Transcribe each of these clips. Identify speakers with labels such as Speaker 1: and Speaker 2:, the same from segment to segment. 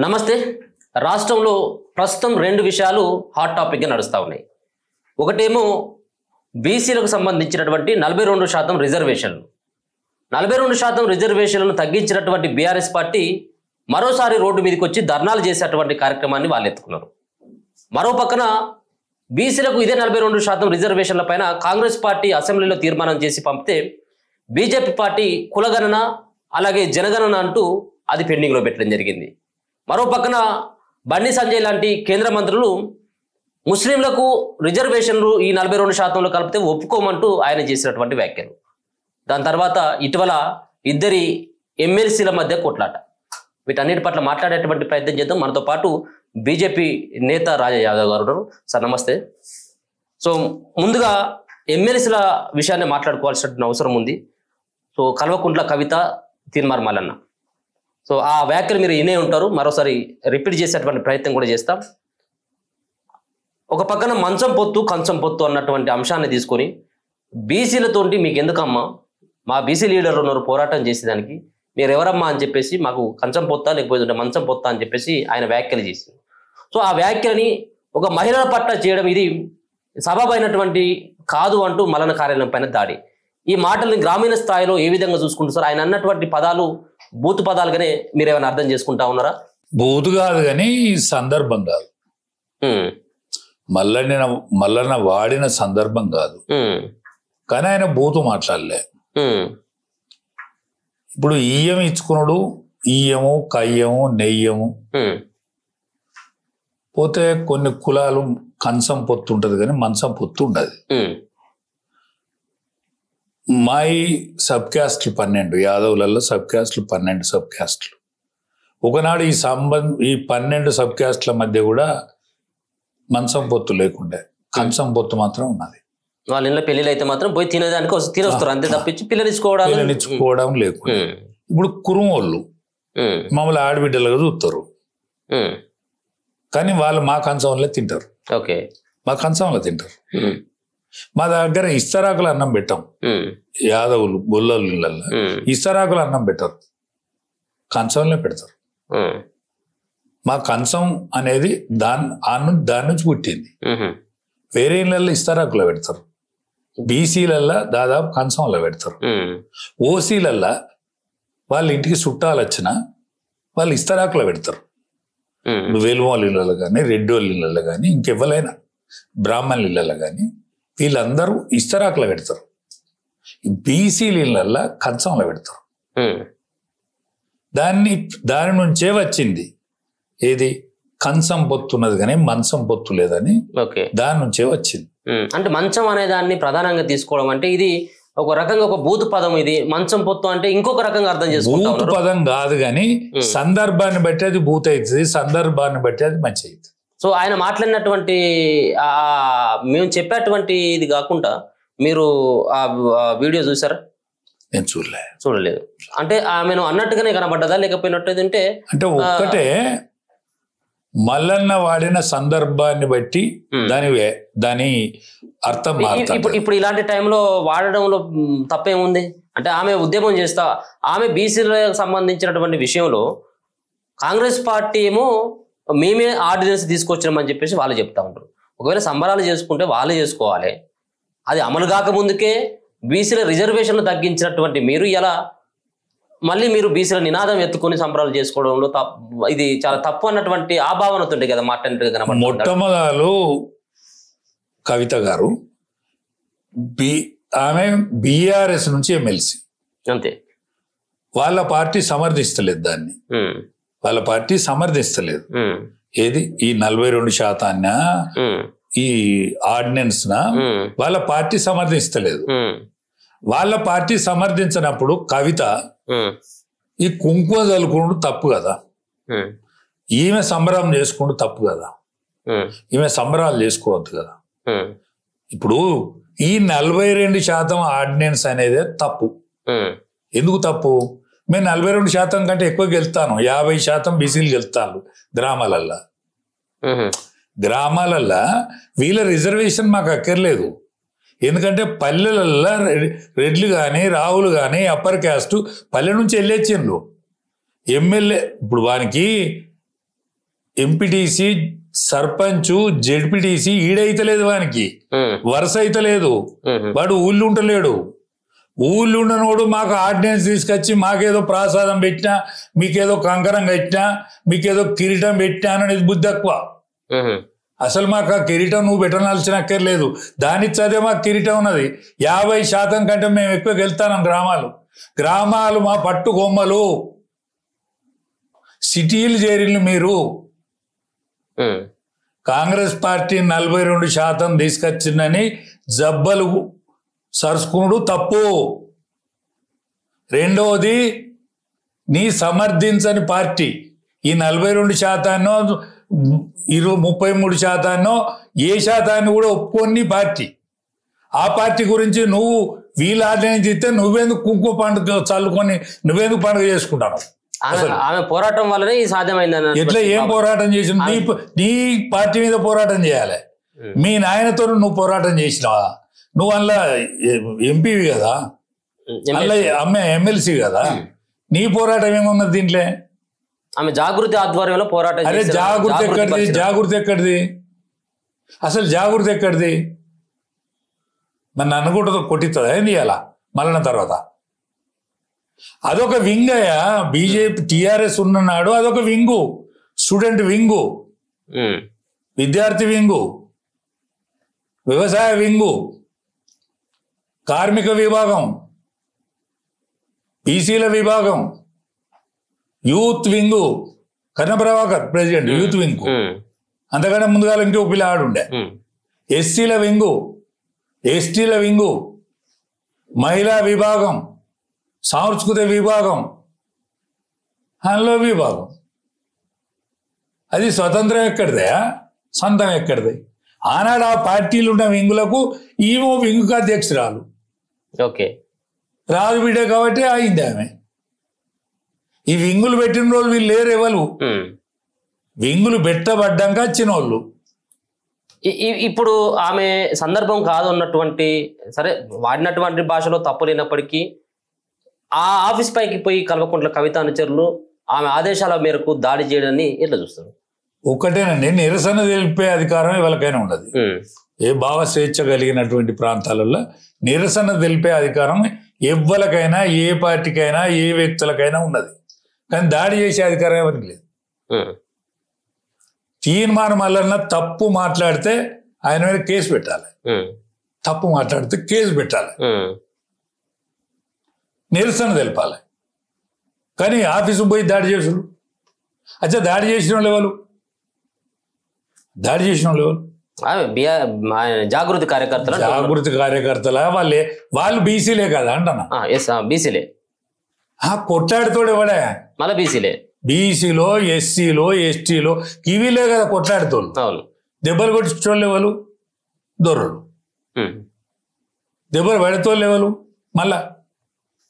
Speaker 1: నమస్తే. రాష్ట్రంలో ప్రస్తుతం రెండు విషయాలు హాట్ టాపిక్గా నడుస్తూ ఉన్నాయి. ఒకటేమో బీసీలకు సంబంధించినటువంటి 42% రిజర్వేషన్లు. 42% రిజర్వేషన్లను తగ్గించినటువంటి బీఆర్ఎస్ పార్టీ మరోసారి రోడ్డు మీదకి వచ్చి ధర్నాలు చేసేటువంటి కార్యక్రమాన్ని వాళ్ళు ఎత్తుకున్నారు. మరో పక్కన బీసీలకు ఇదే 42% రిజర్వేషన్ల పైన కాంగ్రెస్ పార్టీ అసెంబ్లీలో తీర్మానం చేసి పంపితే బీజేపీ పార్టీ కులగణన అలాగే జనగణన అంటూ అది పెండింగ్లో పెట్టడం జరిగింది. మరో పక్కన బండి సంజయ్ లాంటి కేంద్ర మంత్రులు ముస్లింలకు రిజర్వేషన్లు ఈ 42%లో కలిపితే ఒప్పుకోమంటూ ఆయన చేసినటువంటి వ్యాఖ్యలు. దాని తర్వాత ఇటీవల ఇద్దరి ఎమ్మెల్సీల మధ్య కొట్లాట. వీటన్నిటి పట్ల మాట్లాడేటువంటి ప్రయత్నం చేద్దాం. మనతో పాటు బీజేపీ నేత రాజా యాదవ్ గారు ఉన్నారు. సార్ నమస్తే. సో ముందుగా ఎమ్మెల్సీల విషయాన్ని మాట్లాడుకోవాల్సిన అవసరం ఉంది. సో కల్వకుంట్ల కవిత, తీన్మార్ మల్లన్న, సో ఆ వ్యాఖ్యలు మీరు వినే ఉంటారు. మరోసారి రిపీట్ చేసేటువంటి ప్రయత్నం కూడా చేస్తాం. ఒక పక్కన మంచం పొత్తు కంచం పొత్తు అన్నటువంటి అంశాన్ని తీసుకొని బీసీలతోటి మీకు ఎందుకమ్మా, మా బీసీ లీడర్లు ఉన్నారు పోరాటం చేసేదానికి, మీరు ఎవరమ్మా అని చెప్పేసి మాకు కంచం పొత్తా లేకపోతే మంచం పొత్తా అని చెప్పేసి ఆయన వ్యాఖ్యలు చేసింది. సో ఆ వ్యాఖ్యలని ఒక మహిళల పట్ల చేయడం ఇది సబబైనటువంటి కాదు అంటూ మల్లన్న కార్యాలయం పైన దాడి. ఈ మాటల్ని గ్రామీణ స్థాయిలో ఏ విధంగా చూసుకుంటారు సార్? ఆయన అన్నటువంటి పదాలు బూతు పదాలుగానే మీరు ఏమైనా అర్థం చేసుకుంటా ఉన్నారా?
Speaker 2: బూతు కాదు కానీ సందర్భం కాదు. మల్లన్న వాడిన సందర్భం కాదు కానీ ఆయన బూతు మాట్లాడలే. ఇప్పుడు ఈయం ఇచ్చుకున్నాడు, ఈయము కయ్యము నెయ్యము పోతే కొన్ని కులాలు కంచం పొత్తు ఉంటది కానీ మంచం పొత్తు ఉండదు. మాయి సబ్ క్యాస్ట్లు 12, యాదవులలో సబ్ క్యాస్ట్లు 12 సబ్ క్యాస్ట్లు. ఒకనాడు ఈ 12 సబ్ క్యాస్ట్ల మధ్య కూడా మంచం పొత్తు లేకుండే, కంచం పొత్తు మాత్రం ఉన్నది.
Speaker 1: వాళ్ళ ఇంట్లో పెళ్లిళ్ళు అయితే మాత్రం పోయి తినేదానికి తినొస్తారు అంతే తప్పించి పిల్లనిచ్చుకోవడం
Speaker 2: లేకుండా. ఇప్పుడు కురుమోళ్ళు మమ్మల్ని ఆడబిడ్డలుగా చూస్తారు కానీ వాళ్ళు మా కంచంలో తింటారు.
Speaker 1: ఓకే,
Speaker 2: మా కంచంలో తింటారు. మా దగ్గర ఇస్తరాకులు అన్నం పెట్టాం. యాదవులు బొల్లలు ఇళ్ళల్లో ఇస్తరాకులు అన్నం పెట్టరు, కంచంలో పెడతారు. మా కంచం అనేది దాని నుంచి పుట్టింది. వేరే ఇళ్ళల్లో ఇస్తరాకులో పెడతారు, బీసీలల్లా దాదాపు కంచంలో పెడతారు. ఓసీలల్లా వాళ్ళ ఇంటికి చుట్టాలు వచ్చినా వాళ్ళు ఇస్తరాకులో పెడతారు. వేలువాళ్ళ ఇళ్ళలో కానీ రెడ్డోళ్ళ ఇళ్ళలో కానీ ఇంకెవ్వరైనా బ్రాహ్మణుల ఇళ్ళలో కానీ వీళ్ళందరూ ఇస్తరాకులో పెడతారు. బీసీల ఇళ్ళల్లో కంచంలో పెడతారు. దాని నుంచే వచ్చింది ఏది కంచం పొత్తున్నది కానీ మంచం పొత్తు లేదని, దాని నుంచే వచ్చింది.
Speaker 1: అంటే మంచం అనే దాన్ని ప్రధానంగా తీసుకోవడం అంటే ఇది ఒక రకంగా ఒక బూతు పదం. ఇది మంచం పొత్తు అంటే ఇంకొక రకంగా అర్థం చేసుకుంటాం.
Speaker 2: బూతు పదం కాదు కానీ సందర్భాన్ని బట్టి అది బూత్ అవుతుంది, సందర్భాన్ని బట్టి అది మంచి అవుతుంది.
Speaker 1: సో ఆయన మాట్లాడినటువంటి మేము చెప్పేటువంటి ఇది కాకుండా మీరు ఆ వీడియో చూసారా?
Speaker 2: నేను
Speaker 1: చూడలేదు. అంటే ఆమెను అన్నట్టుగానే కనబడ్డదా లేకపోయినట్టు? అంటే
Speaker 2: ఒక్కటే మల్లన్న వాడిన సందర్భాన్ని బట్టి దాని అర్థం.
Speaker 1: ఇప్పుడు ఇలాంటి టైంలో వాడడంలో తప్పేముంది? అంటే ఆమె ఉద్యమం చేస్తా, ఆమె బీసీలకు సంబంధించినటువంటి విషయంలో కాంగ్రెస్ పార్టీ ఏమో మేమే ఆర్డినెన్స్ తీసుకొచ్చినామని చెప్పేసి వాళ్ళు చెప్తా ఉంటారు. ఒకవేళ సంబరాలు చేసుకుంటే వాళ్ళే చేసుకోవాలి. అది అమలు కాకముందుకే బీసీల రిజర్వేషన్లు తగ్గించినటువంటి మీరు ఇలా మళ్ళీ మీరు బీసీల నినాదం ఎత్తుకొని సంబరాలు చేసుకోవడంలో ఇది చాలా తప్పు అన్నటువంటి ఆ భావనతుండే కదా మాట్లాడినట్టుగా.
Speaker 2: మొట్టమొదలు కవిత గారు ఆమె బీఆర్ఎస్ నుంచి ఎమ్మెల్సీ,
Speaker 1: అంతే.
Speaker 2: వాళ్ళ పార్టీ సమర్థిస్తలేదు దాన్ని, వాళ్ళ పార్టీ సమర్థిస్తలేదు. ఏది ఈ 42% ఈ ఆర్డినెన్స్ వాళ్ళ పార్టీ సమర్థిస్తలేదు. వాళ్ళ పార్టీ సమర్థించినప్పుడు కవిత ఈ కుంకుమ చల్లుకుంటూ తప్పు కదా, ఈమె సంబరం చేసుకుంటూ తప్పు కదా, ఈమె సంబరాలు చేసుకోవద్దు కదా. ఇప్పుడు ఈ 42% ఆర్డినెన్స్ అనేది తప్పు. ఎందుకు తప్పు? మేము 42% కంటే ఎక్కువ గెలుతాను, 50% బీసీలు గెలుతాను గ్రామాలల్లో. వీళ్ళ రిజర్వేషన్ మాకు అక్కర్లేదు. ఎందుకంటే పల్లెలల్లో రెడ్లు కానీ రావులు కానీ అప్పర్ క్యాస్ట్ పల్లె నుంచి వెళ్ళొచ్చిండ్రు. ఎమ్మెల్యే ఇప్పుడు వానికి ఎంపీటీసీ సర్పంచ్ జెడ్పీటీసీ ఈడైతలేదు వానికి, వరుస అయితలేదు, వాడు ఊళ్ళు ఉంటలేడు. ఊళ్ళు ఉండనోడు మాకు ఆర్డినెన్స్ తీసుకొచ్చి మాకేదో ప్రసాదం పెట్టినా, మీకేదో కంకరం కట్టినా, మీకేదో కిరీటం పెట్టినా అనేది బుద్ధి ఎక్కువ. అసలు మాకు ఆ కిరీటం నువ్వు పెట్టనాల్సిన అక్కర్లేదు, దాని చదివే మాకు కిరీటం ఉన్నది. 50% కంటే మేము ఎక్కువ వెళ్తాం. గ్రామాలు మా పట్టు కొమ్మలు, సిటీలు చేరిలు మీరు. కాంగ్రెస్ పార్టీ 42% తీసుకొచ్చిందని జబ్బలు సరుచుకునుడు తప్పు. రెండవది, నీ సమర్థించని పార్టీ ఈ 42% 33% ఏ శాతాన్ని కూడా ఒప్పుకొని పార్టీ. ఆ పార్టీ గురించి నువ్వు వీళ్ళ ఆర్డినెన్స్ ఇస్తే నువ్వెందుకు కుంకుమ పండుగ చల్లుకొని నువ్వెందుకు పండుగ చేసుకుంటావు?
Speaker 1: ఆమె పోరాటం వల్లనే ఇది సాధ్యమైంది.
Speaker 2: ఎట్లా ఏం పోరాటం చేసిన? నీ పార్టీ మీద పోరాటం చేయాలి. మీ నాయనతో నువ్వు పోరాటం చేసినావా? నువ్వు అందులో ఎంపీవి కదా, అందులో ఎమ్మెల్సీ కదా, నీ పోరాటం ఏమున్నది దీంట్లో?
Speaker 1: ఆమె జాగృతి ఆధ్వర్యంలో పోరాటం.
Speaker 2: అరే జాగృతి ఎక్కడిది? జాగృతి ఎక్కడిది? అసలు జాగృతి ఎక్కడిది? మరి నన్ను కూడా కొట్టిస్తుందా ఏంది అలా మళ్ళీ తర్వాత? అదొక వింగ్ అయ్యా. బీజేపీ టీఆర్ఎస్ ఉన్ననాడు అదొక వింగు, స్టూడెంట్ వింగు, విద్యార్థి వింగు, వ్యవసాయ వింగు, కార్మిక విభాగం, బీసీల విభాగం, యూత్ వింగు. కర్ణ ప్రభాకర్ ప్రెసిడెంట్ యూత్ వింగ్. అంతకంటే ముందుగా ఇంకో పిల్లాడు ఉండే. ఎస్సీల వింగు, ఎస్టీల వింగు, మహిళా విభాగం, సాంస్కృతిక విభాగం, అందులో విభాగం. అది స్వతంత్రం ఎక్కడిదే, సొంతం ఎక్కడిది? ఆనాడు ఆ పార్టీలు ఉన్న వింగులకు ఈమో వింగుకు అధ్యక్షురాలు.
Speaker 1: ఓకే,
Speaker 2: రాజు బిడ్డ కాబట్టి అయింది ఆమె. ఈ వింగులు పెట్టిన రోజు వీళ్ళు లేరు ఎవరు. వింగులు పెట్టబడ్డాక వచ్చిన వాళ్ళు.
Speaker 1: ఇప్పుడు ఆమె సందర్భం కాదు అన్నటువంటి, సరే వాడినటువంటి భాషలో తప్పు లేనప్పటికీ ఆ ఆఫీస్ పైకి పోయి కల్వకుంట్ల కవిత అనుచరులు ఆమె ఆదేశాల మేరకు దాడి చేయడాన్ని ఎట్లా చూస్తారు?
Speaker 2: ఒకటేనండి, నిరసన తెలిపే అధికారం ఎవరికైనా ఉండదు. ఏ భావ స్వేచ్ఛ కలిగినటువంటి ప్రాంతాలలో నిరసన తెలిపే అధికారం ఎవ్వరికైనా, ఏ పార్టీకైనా, ఏ వ్యక్తులకైనా ఉన్నది. కానీ దాడి చేసే అధికారం ఎవరికి లేదు. తీర్మానం మల్లన్న తప్పు మాట్లాడితే ఆయన మీద కేసు పెట్టాలి, తప్పు మాట్లాడితే కేసు పెట్టాలి, నిరసన తెలపాలి. కానీ ఆఫీసు పోయి దాడి చేసుడు. అచ్చా, దాడి చేసిన వాళ్ళు ఎవరు? దాడి చేసిన వాళ్ళు ఎవరు?
Speaker 1: జాగృతి కార్యకర్తలు.
Speaker 2: జాగృతి కార్యకర్తల వాళ్ళు బీసీలే కదా అంటున్నా.
Speaker 1: బీసీలే.
Speaker 2: కొట్లాడుతోడు ఎవడే?
Speaker 1: మళ్ళీ బీసీలే.
Speaker 2: బీసీలో, ఎస్సీలో, ఎస్టీలో ఇవిలే కదా కొట్లాడుతోళ్ళు.
Speaker 1: అవును.
Speaker 2: దెబ్బలు కొట్టించోళ్ళు ఎవరు? దొర్రలు. దెబ్బలు పడేతోళ్ళు ఎవరు? మళ్ళా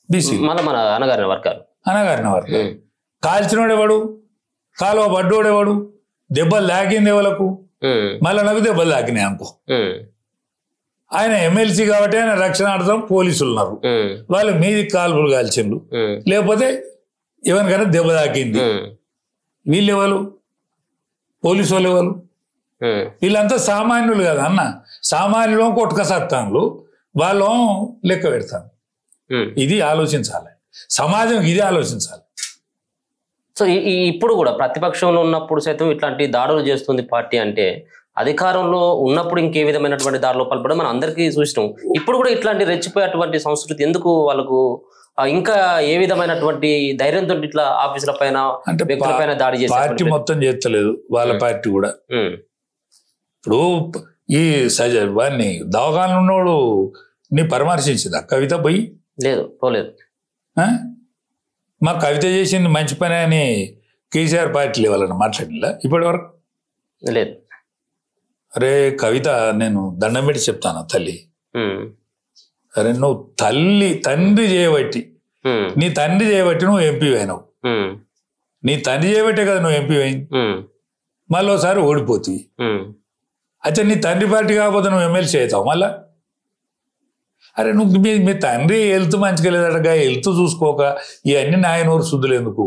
Speaker 2: బీసీ.
Speaker 1: మళ్ళీ మన అనగారిన వర్గాలు.
Speaker 2: కాల్చినోడెవడు? కాలువ పడ్డోడెవడు? దెబ్బలు తాకింది ఎవలకు? మళ్ళీ నాకు దెబ్బలు తాకినాయి అనుకో. ఆయన ఎమ్మెల్సీ కాబట్టి ఆయన రక్షణార్థం పోలీసులు ఉన్నారు, వాళ్ళు మీది కాల్పులు కాల్చిండ్రు, లేకపోతే ఎవరికైనా దెబ్బ తాకింది. వీళ్ళు ఎవరు? పోలీసు వాళ్ళు ఎవరు? వీళ్ళంతా సామాన్యులు కదా అన్న. సామాన్యులు కొట్టుక సత్తాన్లు, వాళ్ళు లెక్క పెడతాను. ఇది ఆలోచించాలి, సమాజం ఇది ఆలోచించాలి.
Speaker 1: సో ఇప్పుడు కూడా ప్రతిపక్షంలో ఉన్నప్పుడు సైతం ఇట్లాంటి దాడులు చేస్తుంది పార్టీ అంటే, అధికారంలో ఉన్నప్పుడు ఇంకే విధమైనటువంటి దాడులు పాల్పడడం మనం అందరికీ చూసినాం. ఇప్పుడు కూడా ఇట్లాంటి రెచ్చిపోయేటువంటి సంస్కృతి ఎందుకు వాళ్ళకు? ఇంకా ఏ విధమైనటువంటి ధైర్యంతో ఇట్లా ఆఫీసుల పైన, వ్యక్తుల పైన దాడి చేసి
Speaker 2: పార్టీ మొత్తం చేస్తలేదు వాళ్ళ పార్టీ కూడా. ఇప్పుడు ఈ వాడిని దవాఖానలో ఉన్నోడు నీ పరామర్శించిందా కవిత? పోయి
Speaker 1: లేదు, పోలేదు.
Speaker 2: మా కవిత చేసింది మంచి పని అని కేసీఆర్ పార్టీ లెవెల్ని మాట్లాడిలా ఇప్పటి వరకు?
Speaker 1: లేదు.
Speaker 2: అరే కవిత, నేను దండం పెట్టి చెప్తాను తల్లి, అరే నువ్వు తండ్రి చేయబట్టి, నీ తండ్రి చేయబట్టి నువ్వు ఎంపీ అయినావు. నీ తండ్రి చేయబట్టే కదా నువ్వు ఎంపీ అయింది. మళ్ళీ ఒకసారి ఓడిపోతుంది. అచ్చా, నీ తండ్రి పార్టీ కాకపోతే నువ్వు ఎమ్మెల్సీ అవుతావు మళ్ళా? అరే నువ్వు మీ తండ్రి హెల్త్ మంచిగా లేదటగా, హెల్త్ చూసుకోక ఇవన్నీ నాయనూరు శుద్ధులు ఎందుకు?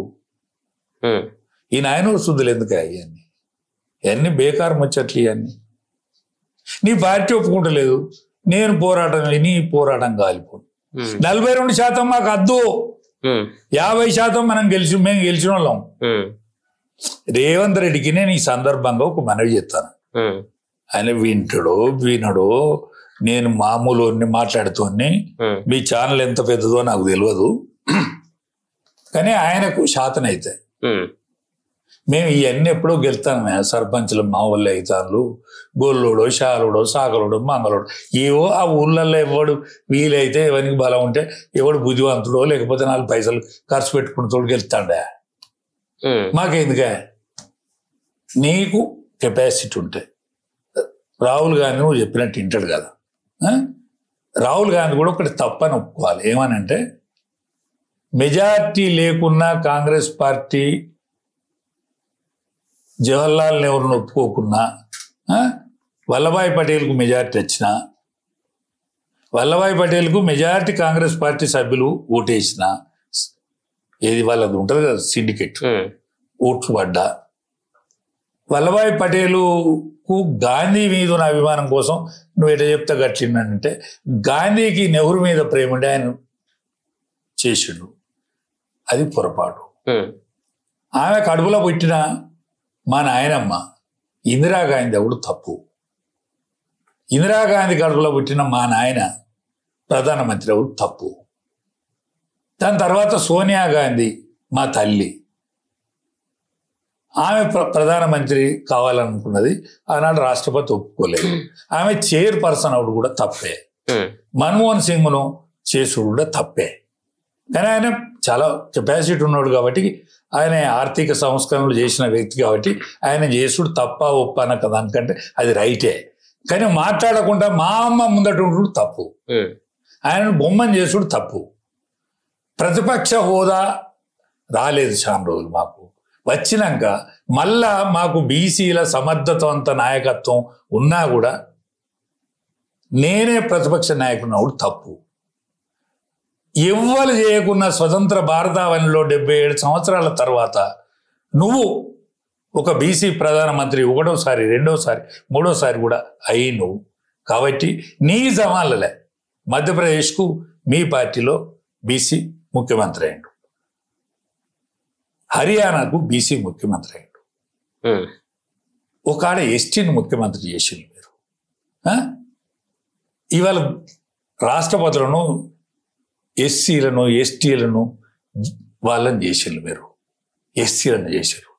Speaker 2: ఈ నాయనూరు శుద్ధులు ఎందుకు? ఇవన్నీ ఇవన్నీ బేకారు ముచ్చట్లు ఇవన్నీ. నీ పార్టీ ఒప్పుకుంటలేదు, నేను పోరాటం, నీ పోరాటం కాలిపోదు. 42% మాకు అద్దు, 50% మేము గెలిచిన వాళ్ళం. రేవంత్ రెడ్డికి నేను ఈ సందర్భంగా ఒక మనవి చేస్తాను. ఆయన వినడో నేను మామూలు మాట్లాడుతూనే, మీ ఛానల్ ఎంత పెద్దదో నాకు తెలియదు, కానీ ఆయనకు శాతం అయితే మేము ఇవన్నీ ఎప్పుడో గెలుతాను. సర్పంచ్లు మా వాళ్ళు అవుతాను, గొల్లుడో శాలుడో సాకలుడో మంగళుడో ఏవో ఆ ఊళ్ళల్లో ఎవడు వీలైతే ఎవరికి బలం ఉంటే ఎవడు బుద్ధివంతుడో లేకపోతే 4 పైసలు ఖర్చు పెట్టుకున్న గెలుతాడా. మాకెందుకే, నీకు కెపాసిటీ ఉంటే రాహుల్ గాంధీ నువ్వు చెప్పినట్టు వింటాడు కదా. రాహుల్ గాంధీ కూడా ఒకటి తప్పని ఒప్పుకోవాలి. ఏమనంటే మెజార్టీ లేకున్నా కాంగ్రెస్ పార్టీ జవహర్లాల్ నెహ్రూను ఒప్పుకోకున్నా, వల్లభాయ్ పటేల్కు మెజార్టీ వచ్చినా, వల్లభాయ్ పటేల్కు మెజార్టీ కాంగ్రెస్ పార్టీ సభ్యులు ఓటేసిన, ఏది వాళ్ళది ఉంటుంది కదా సిండికేట్, ఓట్లు పడ్డా, వల్లభాయ్ పటేలుకు గాంధీ మీద ఉన్న అభిమానం కోసం నువ్వు ఎట చెప్తా గట్టిందంటే, గాంధీకి నెహ్రూ మీద ప్రేమ ఉంటే ఆయన చేసిండు, అది పొరపాటు. ఆమె కడుపులో పుట్టిన మా నాయనమ్మ ఇందిరాగాంధీ ఎవడు తప్పు. ఇందిరాగాంధీ కడుపులో పుట్టిన మా నాయన ప్రధానమంత్రి ఎవడు తప్పు. దాని తర్వాత సోనియా గాంధీ మా తల్లి, ఆమె ప్రధానమంత్రి కావాలనుకున్నది, ఆనాడు రాష్ట్రపతి ఒప్పుకోలేదు. ఆమె చైర్పర్సన్ అవుడు కూడా తప్పే. మన్మోహన్ సింగ్ను చేసుడు కూడా తప్పే. కానీ ఆయన చాలా కెపాసిటీ ఉన్నాడు కాబట్టి, ఆయన ఆర్థిక సంస్కరణలు చేసిన వ్యక్తి కాబట్టి ఆయన చేసుడు తప్ప ఒప్ప అన్న దానికంటే అది రైటే. కానీ మాట్లాడకుండా మా అమ్మ ముందట ఉండు తప్పు, ఆయన బొమ్మని చేసుడు తప్పు. ప్రతిపక్ష హోదా రాలేదు చాలా రోజులు, మాకు వచ్చినాక మళ్ళా మాకు బీసీల సమర్థవంత నాయకత్వం ఉన్నా కూడా నేనే ప్రతిపక్ష నాయకుడు తప్పు. ఎవ్వరు చేయకున్న స్వతంత్ర భారతావనిలో 77 సంవత్సరాల తర్వాత నువ్వు ఒక బీసీ ప్రధానమంత్రి ఒకటోసారి, రెండోసారి, మూడోసారి కూడా అయి నువ్వు కాబట్టి నీ జమాన్లలే మధ్యప్రదేశ్కు మీ పార్టీలో బీసీ ముఖ్యమంత్రి అయ్యాడు, హర్యానాకు బీసీ ముఖ్యమంత్రి అయ్యాడు, ఒక ఆడ ఎస్టీని ముఖ్యమంత్రి చేసిండు మీరు. ఇవాళ రాష్ట్రపతులను ఎస్సీలను ఎస్టీలను వాళ్ళని చేసిండు మీరు, ఎస్సీలను చేశారు.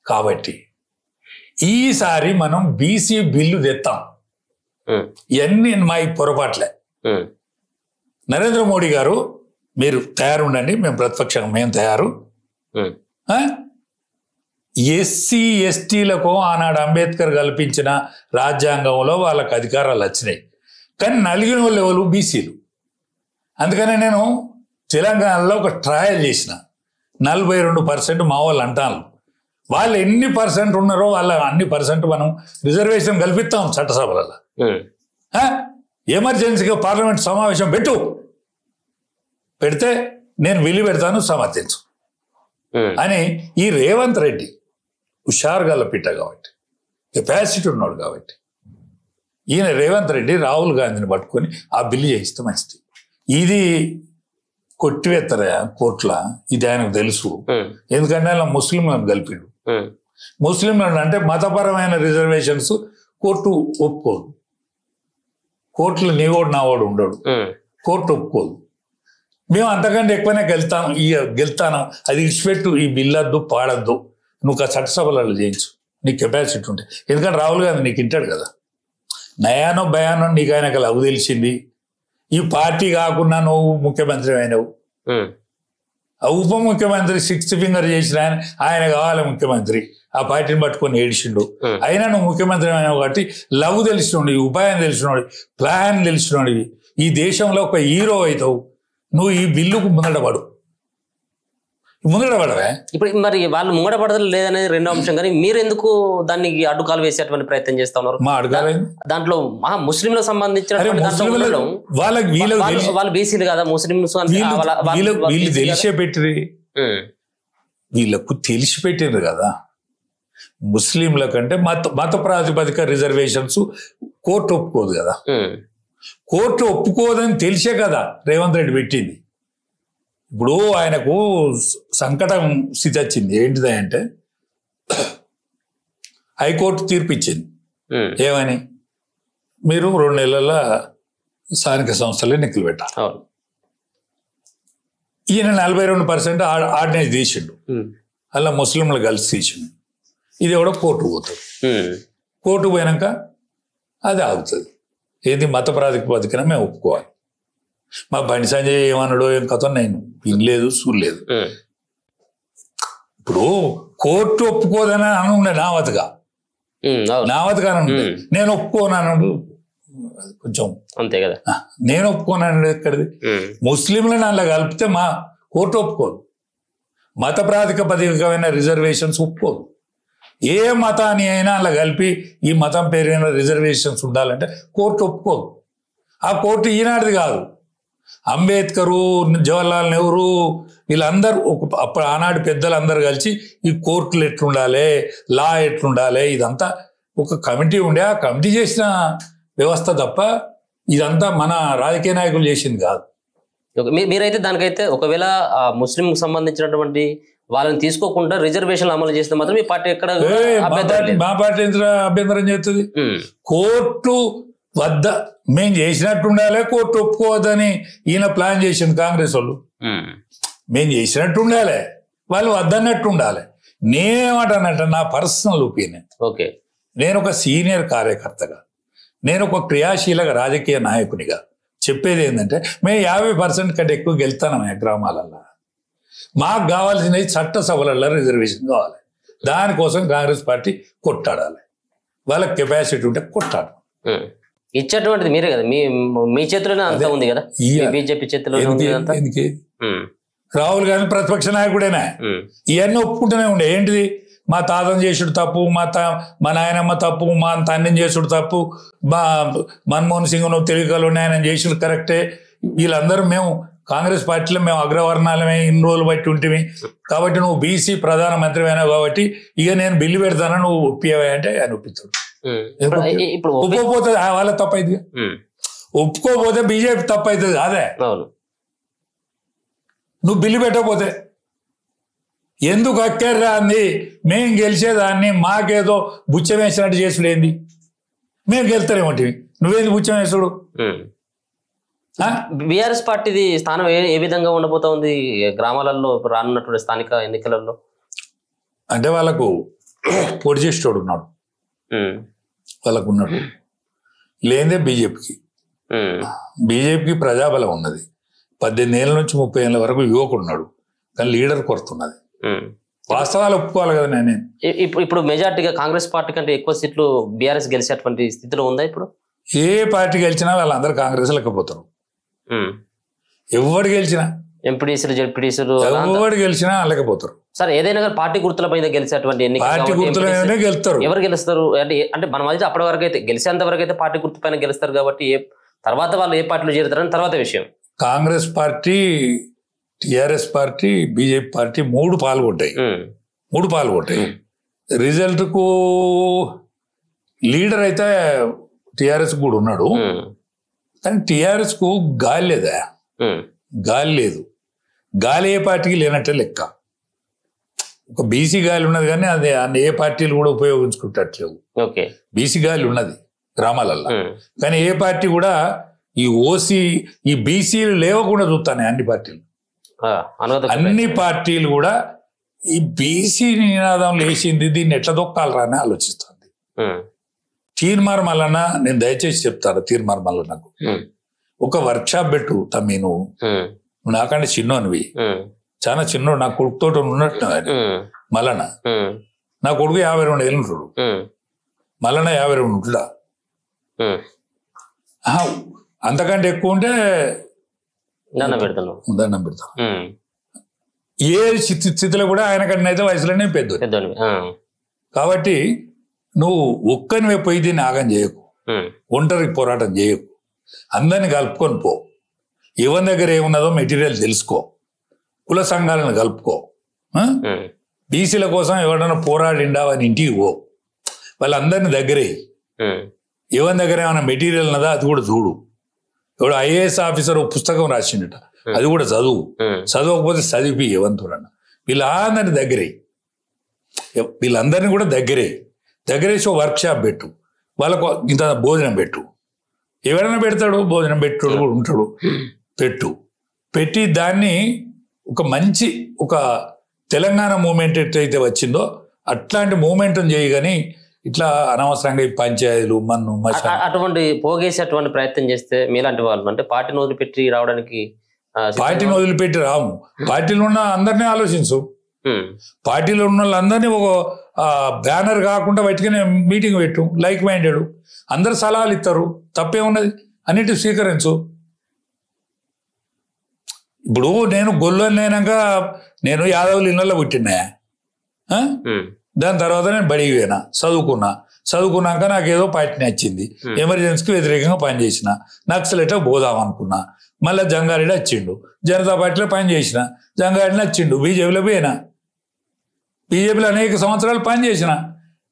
Speaker 2: కాబట్టి ఈసారి మనం బీసీ బిల్లు తెస్తాం. ఇవన్నీ మా పొరపాట్లే. నరేంద్ర మోడీ గారు మీరు తయారుండండి, మేము ప్రతిపక్షంగా మేము తయారు. ఎస్సీ ఎస్టీలకు ఆనాడు అంబేద్కర్ కల్పించిన రాజ్యాంగంలో వాళ్ళకి అధికారాలు వచ్చినాయి, కానీ నలిగిన వాళ్ళు ఎవరు బీసీలు. అందుకనే నేను తెలంగాణలో ఒక ట్రయల్ చేసిన, 42% మా వాళ్ళు అంటాను. వాళ్ళు ఎన్ని % ఉన్నారో వాళ్ళ అన్ని % మనం రిజర్వేషన్ కల్పిస్తాం చట్టసభలలో. ఎమర్జెన్సీగా పార్లమెంట్ సమావేశం పెడితే నేను వెళ్ళి పెడతాను, సమర్థించు అని ఈ రేవంత్ రెడ్డి హుషారుగా పిట్ట కాబట్టి, కెపాసిటీ ఉన్నాడు కాబట్టి, ఈయన రేవంత్ రెడ్డి రాహుల్ గాంధీని పట్టుకొని ఆ బిల్లు చేయిస్తే మంచిది. ఇది కొట్టివేత్తరా కోర్టుల, ఇది ఆయనకు తెలుసు. ఎందుకంటే అలా ముస్లింలను కలిపిండు. ముస్లింలను అంటే మతపరమైన రిజర్వేషన్స్ కోర్టు ఒప్పుకోదు. కోర్టులో నీవోడు నావోడు ఉండడు, కోర్టు ఒప్పుకోదు. మేము అంతకంటే ఎక్కువనే గెలుతాను, అది ఇచ్చిపెట్టు, ఈ బిల్లద్దు పాడద్దు, నువ్వు చట్టసభలలో చేయించు, నీకు కెపాసిటీ ఉంటుంది. ఎందుకంటే రాహుల్ గాంధీ నీకు ఇంటాడు కదా, నయానో భయానో నీకు ఆయనకు లవ్ తెలిసింది. ఈ పార్టీ కాకుండా నువ్వు ముఖ్యమంత్రి అయినవు, ఉప ముఖ్యమంత్రి 6th ఫింగర్ చేసిన ఆయన కావాలి ముఖ్యమంత్రి, ఆ పార్టీని పట్టుకొని ఏడిచిండు. అయినా నువ్వు ముఖ్యమంత్రి అయినావు కాబట్టి లవ్ తెలిసినోడి, ఉపాయం తెలిసినోడి, ప్లాన్ తెలిసినోడివి, ఈ దేశంలో ఒక హీరో అవుతావు. నువ్వు ఈ బిల్లుకు ముందడబడవే. ఇప్పుడు
Speaker 1: మరి వాళ్ళు ముంగడపడదు లేదనేది రెండో అంశం, కానీ మీరు ఎందుకు దాన్ని అడ్డుకాలు వేసేటువంటి ప్రయత్నం చేస్తా ఉన్నారు?
Speaker 2: మా అడ్డుకాలు
Speaker 1: దాంట్లో ముస్లింలకు సంబంధించిన వాళ్ళు బీసీలు కదా, ముస్లింస్
Speaker 2: వీళ్ళు తెలిసే పెట్టిరి, వీళ్ళకు తెలిసి పెట్టిండ్రు కదా. ముస్లింల కంటే మత ప్రాతిపదిక రిజర్వేషన్స్ కోర్టు ఒప్పుకోదు కదా. కోర్టు ఒప్పుకోదని తెలిసే కదా రేవంత్ రెడ్డి పెట్టింది. ఇప్పుడు ఆయనకు సంకటం స్థితి వచ్చింది. ఏంటిది అంటే హైకోర్టు తీర్పు ఇచ్చింది. ఏమని? మీరు 2 నెలల స్థానిక సంస్థలే ఎన్నికలు పెట్టాలి. ఈయన 42% ఆర్డినెన్స్ తీసిండు, అలా ముస్లింలు కలిసి తీసిండు. ఇది కూడా కోర్టు పోతుంది. కోర్టు పోయినాక అది ఆగుతుంది. ఏది మత ప్రాతిపదికన మేము ఒప్పుకోవాలి. మా బండి సంజయ్ ఏమన్నాడో ఏం కథ నేను వినలేదు, చూడలేదు. ఇప్పుడు కోర్టు ఒప్పుకోదని అనుండే నావతగా నేను ఒప్పుకోనన్నాడు. కొంచెం
Speaker 1: అంతే కదా,
Speaker 2: నేను ఒప్పుకోనన్నాడు. ఎక్కడిది? ముస్లింలను అలా కలిపితే మా కోర్టు ఒప్పుకోదు. మత ప్రాతిపదికమైన రిజర్వేషన్స్ ఒప్పుకోదు. ఏ మతాన్ని అయినా అలా కలిపి ఈ మతం పేరైన రిజర్వేషన్స్ ఉండాలంటే కోర్టు ఒప్పుకోదు. ఆ కోర్టు ఈనాటిది కాదు. అంబేద్కరు, జవహర్లాల్ నెహ్రూ వీళ్ళందరూ అప్పుడు ఆనాడు పెద్దలు అందరు కలిసి ఈ కోర్టులు ఎట్లుండాలి, లా ఎట్లుండాలి, ఇదంతా ఒక కమిటీ ఉండే. ఆ కమిటీ చేసిన వ్యవస్థ తప్ప ఇదంతా మన రాజకీయ నాయకులు చేసింది కాదు.
Speaker 1: మీరైతే దానికైతే ఒకవేళ ముస్లింకి సంబంధించినటువంటి వాళ్ళని తీసుకోకుండా రిజర్వేషన్లు అమలు చేస్తే మాత్రం మీ పార్టీ ఎక్కడ
Speaker 2: మా పార్టీ అభ్యంతరం చేస్తుంది. కోర్టు వద్ద మేము చేసినట్టు ఉండాలి, కోర్టు ఒప్పుకోవద్దని ఈయన ప్లాన్ చేసింది కాంగ్రెస్ వాళ్ళు. మేము చేసినట్టు ఉండాలి, వాళ్ళు వద్దన్నట్టు ఉండాలి. నేనేమంటానంటే నా పర్సనల్ ఒపీనియన్,
Speaker 1: ఓకే,
Speaker 2: నేను ఒక సీనియర్ కార్యకర్తగా, నేను ఒక క్రియాశీల రాజకీయ నాయకునిగా చెప్పేది ఏంటంటే మేము 50% కంటే ఎక్కువ గెలుతాను గ్రామాలల్లో. మాకు కావాల్సినవి చట్టసభలలో రిజర్వేషన్ కావాలి. దానికోసం కాంగ్రెస్ పార్టీ కొట్టాడాలి. వాళ్ళకి కెపాసిటీ ఉంటే కొట్టాడు.
Speaker 1: ఇచ్చేటువంటిది మీరే కదా, మీ చేతిలోనే అంతా ఉంది కదా, బీజేపీ చేతిలో.
Speaker 2: రాహుల్ గాంధీ ప్రతిపక్ష నాయకుడేనా? ఇవన్నీ ఒప్పుకుంటూనే ఉండే. ఏంటిది? మా తాతను చేసుడు తప్పు, మా నాయనమ్మ తప్పు, మా తండ్రిని చేసుడు తప్పు, మా మన్మోహన్ సింగ్ నువ్వు తెలుగులో ఆయన చేసుడు కరెక్టే. వీళ్ళందరూ మేము కాంగ్రెస్ పార్టీలో మేము అగ్రవర్ణాలమే ఇన్ని రోజులు బట్టి ఉంటుంది కాబట్టి నువ్వు బీసీ ప్రధానమంత్రి అయినావు కాబట్టి ఇక నేను బిల్లు పెడతాను, నువ్వు ఒప్పియవా అంటే ఆయన ఒప్పిస్తాడు. ఒప్పుకోపోతే వాళ్ళ తప్పు అవుతుంది, ఒప్పుకోపోతే బీజేపీ తప్పు అవుతుంది. అదే నువ్వు బిల్లు పెట్టకపోతే ఎందుకు అక్కర్రా అంది? మేము గెలిచేదాన్ని మాకేదో బుచ్చం వేసినట్టు చేసుడు ఏంది? మేము గెలుతారేమంటివి, నువ్వేంది బుచ్చం వేసుడు?
Speaker 1: బీఆర్ఎస్ పార్టీది స్థానం ఏ విధంగా ఉండబోతా ఉంది గ్రామాలలో రానున్నటువంటి స్థానిక ఎన్నికలలో?
Speaker 2: అంటే వాళ్ళకు పొడి చేసేటోడు ఉన్నాడు, వాళ్ళకు ఉన్నాడు. లేదే బీజేపీకి ప్రజాబలం ఉన్నది. 18 ఏళ్ళ నుంచి 30 ఏళ్ళ వరకు యువకుడు ఉన్నాడు, కానీ లీడర్ కొరత ఉన్నది. వాస్తవాలు ఒప్పుకోవాలి కదా. నేను
Speaker 1: ఇప్పుడు మెజార్టీగా కాంగ్రెస్ పార్టీ కంటే ఎక్కువ సీట్లు బీఆర్ఎస్ గెలిచేటువంటి స్థితిలో ఉందా ఇప్పుడు?
Speaker 2: ఏ పార్టీ గెలిచినా వాళ్ళందరూ కాంగ్రెస్ లెక్కపోతారు. ఎవరు గెలిచినా,
Speaker 1: ఎంపీడీసీలు, జెడ్పీడీసీలు
Speaker 2: ఎవరు గెలిచినా లేకపోతారు.
Speaker 1: సార్ ఏదైనా పార్టీ గుర్తుల పైన గెలిచేటువంటి
Speaker 2: పార్టీ గుర్తులనే గెలుస్తారు.
Speaker 1: ఎవరు గెలుస్తారు అంటే మన మధ్య అప్పటి వరకు అయితే గెలిచేంత వరకు అయితే పార్టీ గుర్తు పైన గెలుస్తారు కాబట్టి తర్వాత వాళ్ళు ఏ పార్టీలో చేరుతారని తర్వాత విషయం.
Speaker 2: Congress party, TRS party, BJP party 3 పాల్గొంటాయి. రిజల్ట్ కు లీడర్ అయితే టిఆర్ఎస్ కూడా ఉన్నాడు, కానీ టిఆర్ఎస్ కు గాలి లేదా? గాలి లేదు. గాలి ఏ పార్టీకి లేనట్టే లెక్క. ఒక బీసీ గాలి ఉన్నది కానీ అది ఏ పార్టీలు కూడా ఉపయోగించుకుంటట్లేవు. బీసీ గాలి ఉన్నది గ్రామాలలో, కానీ ఏ పార్టీ కూడా ఈ ఓసీ ఈ బీసీలు లేవకుండా చూస్తానే. అన్ని పార్టీలు కూడా ఈ బీసీ నినాదం లేచింది, దీన్ని ఎట్లా దొక్కాలరా అని ఆలోచిస్తుంది. తీర్మార్ మల్లన్న, నేను దయచేసి చెప్తాను, తీర్మార్ మల్లన్నకు ఒక వర్క్షాప్ పెట్టు తమ్మి. నువ్వు నాకంటే చిన్నోనివి, చాలా చిన్నోడు, నా కొడుకుతో ఉన్నట్టు మల్లన్న. నా కొడుకు 52 ఏళ్ళు ఉంటాడు, మల్లన్న 52 ఉంటుడా. అంతకంటే ఎక్కువ ఉంటే దండం పెడతాను. ఏ స్థితిలో కూడా ఆయనకంటే అయితే వయసులోనే పెద్ద. కాబట్టి నువ్వు ఒక్కనివే పోయి దీన్ని ఆగం చేయకు, ఒంటరి పోరాటం చేయకు, అందరిని కలుపుకొని పో. ఎవరి దగ్గర ఏమున్నదో మెటీరియల్ తెలుసుకో, కుల సంఘాలను కలుపుకో. బీసీల కోసం ఎవరైనా పోరాడిండా అని ఇంటికి పో, వాళ్ళందరినీ దగ్గరే. ఎవరి దగ్గర ఏమైనా మెటీరియల్ ఉన్నదా అది కూడా చూడు. ఎవడు ఐఏఎస్ ఆఫీసర్ ఒక పుస్తకం రాసిండట, అది కూడా చదువు. చదవకపోతే చదివి ఎవంతుడన్న. వీళ్ళందరినీ దగ్గరే, వీళ్ళందరినీ కూడా దగ్గరేసి ఒక వర్క్ షాప్ పెట్టు, వాళ్ళకు ఇంత భోజనం పెట్టు. ఎవరైనా పెడతాడు, భోజనం పెట్టుడు కూడా ఉంటాడు. పెట్టి దాన్ని ఒక మంచి ఒక తెలంగాణ మూమెంట్ ఎట్లయితే వచ్చిందో అట్లాంటి మూమెంట్ చేయి. కానీ ఇట్లా అనవసరంగా ఈ పంచాయతీలు
Speaker 1: అటువంటి పోగేసేటువంటి ప్రయత్నం చేస్తే మీలాంటి వాళ్ళు అంటే పార్టీని వదిలిపెట్టి రావడానికి,
Speaker 2: పార్టీని వదిలిపెట్టి రాము. పార్టీలో ఉన్న అందరినీ ఆలోచించు. పార్టీలో ఉన్న వాళ్ళందరినీ ఒక బ్యానర్ కాకుండా బయటగానే మీటింగ్ పెట్టు, లైక్ మైండెడ్ అందరు సలహాలు ఇస్తారు, తప్పే ఉన్నది, అన్నిటి స్వీకరించు. ఇప్పుడు నేను గొల్లోనైనాక నేను యాదవులు ఇళ్ళల్లో పుట్టినా, దాని తర్వాత నేను బడికి పోయినా, చదువుకున్నాక నాకు ఏదో పార్టీ నచ్చింది, ఎమర్జెన్సీకి వ్యతిరేకంగా పనిచేసిన, నక్సలెట్లా పోదామనుకున్నా, మళ్ళీ జంగారెడ్డి వచ్చిండు, జనతా పార్టీలో పనిచేసిన, జంగారెడ్డి నచ్చిండు, బీజేపీలో పోయినా, బీజేపీలో అనేక సంవత్సరాలు పనిచేసిన,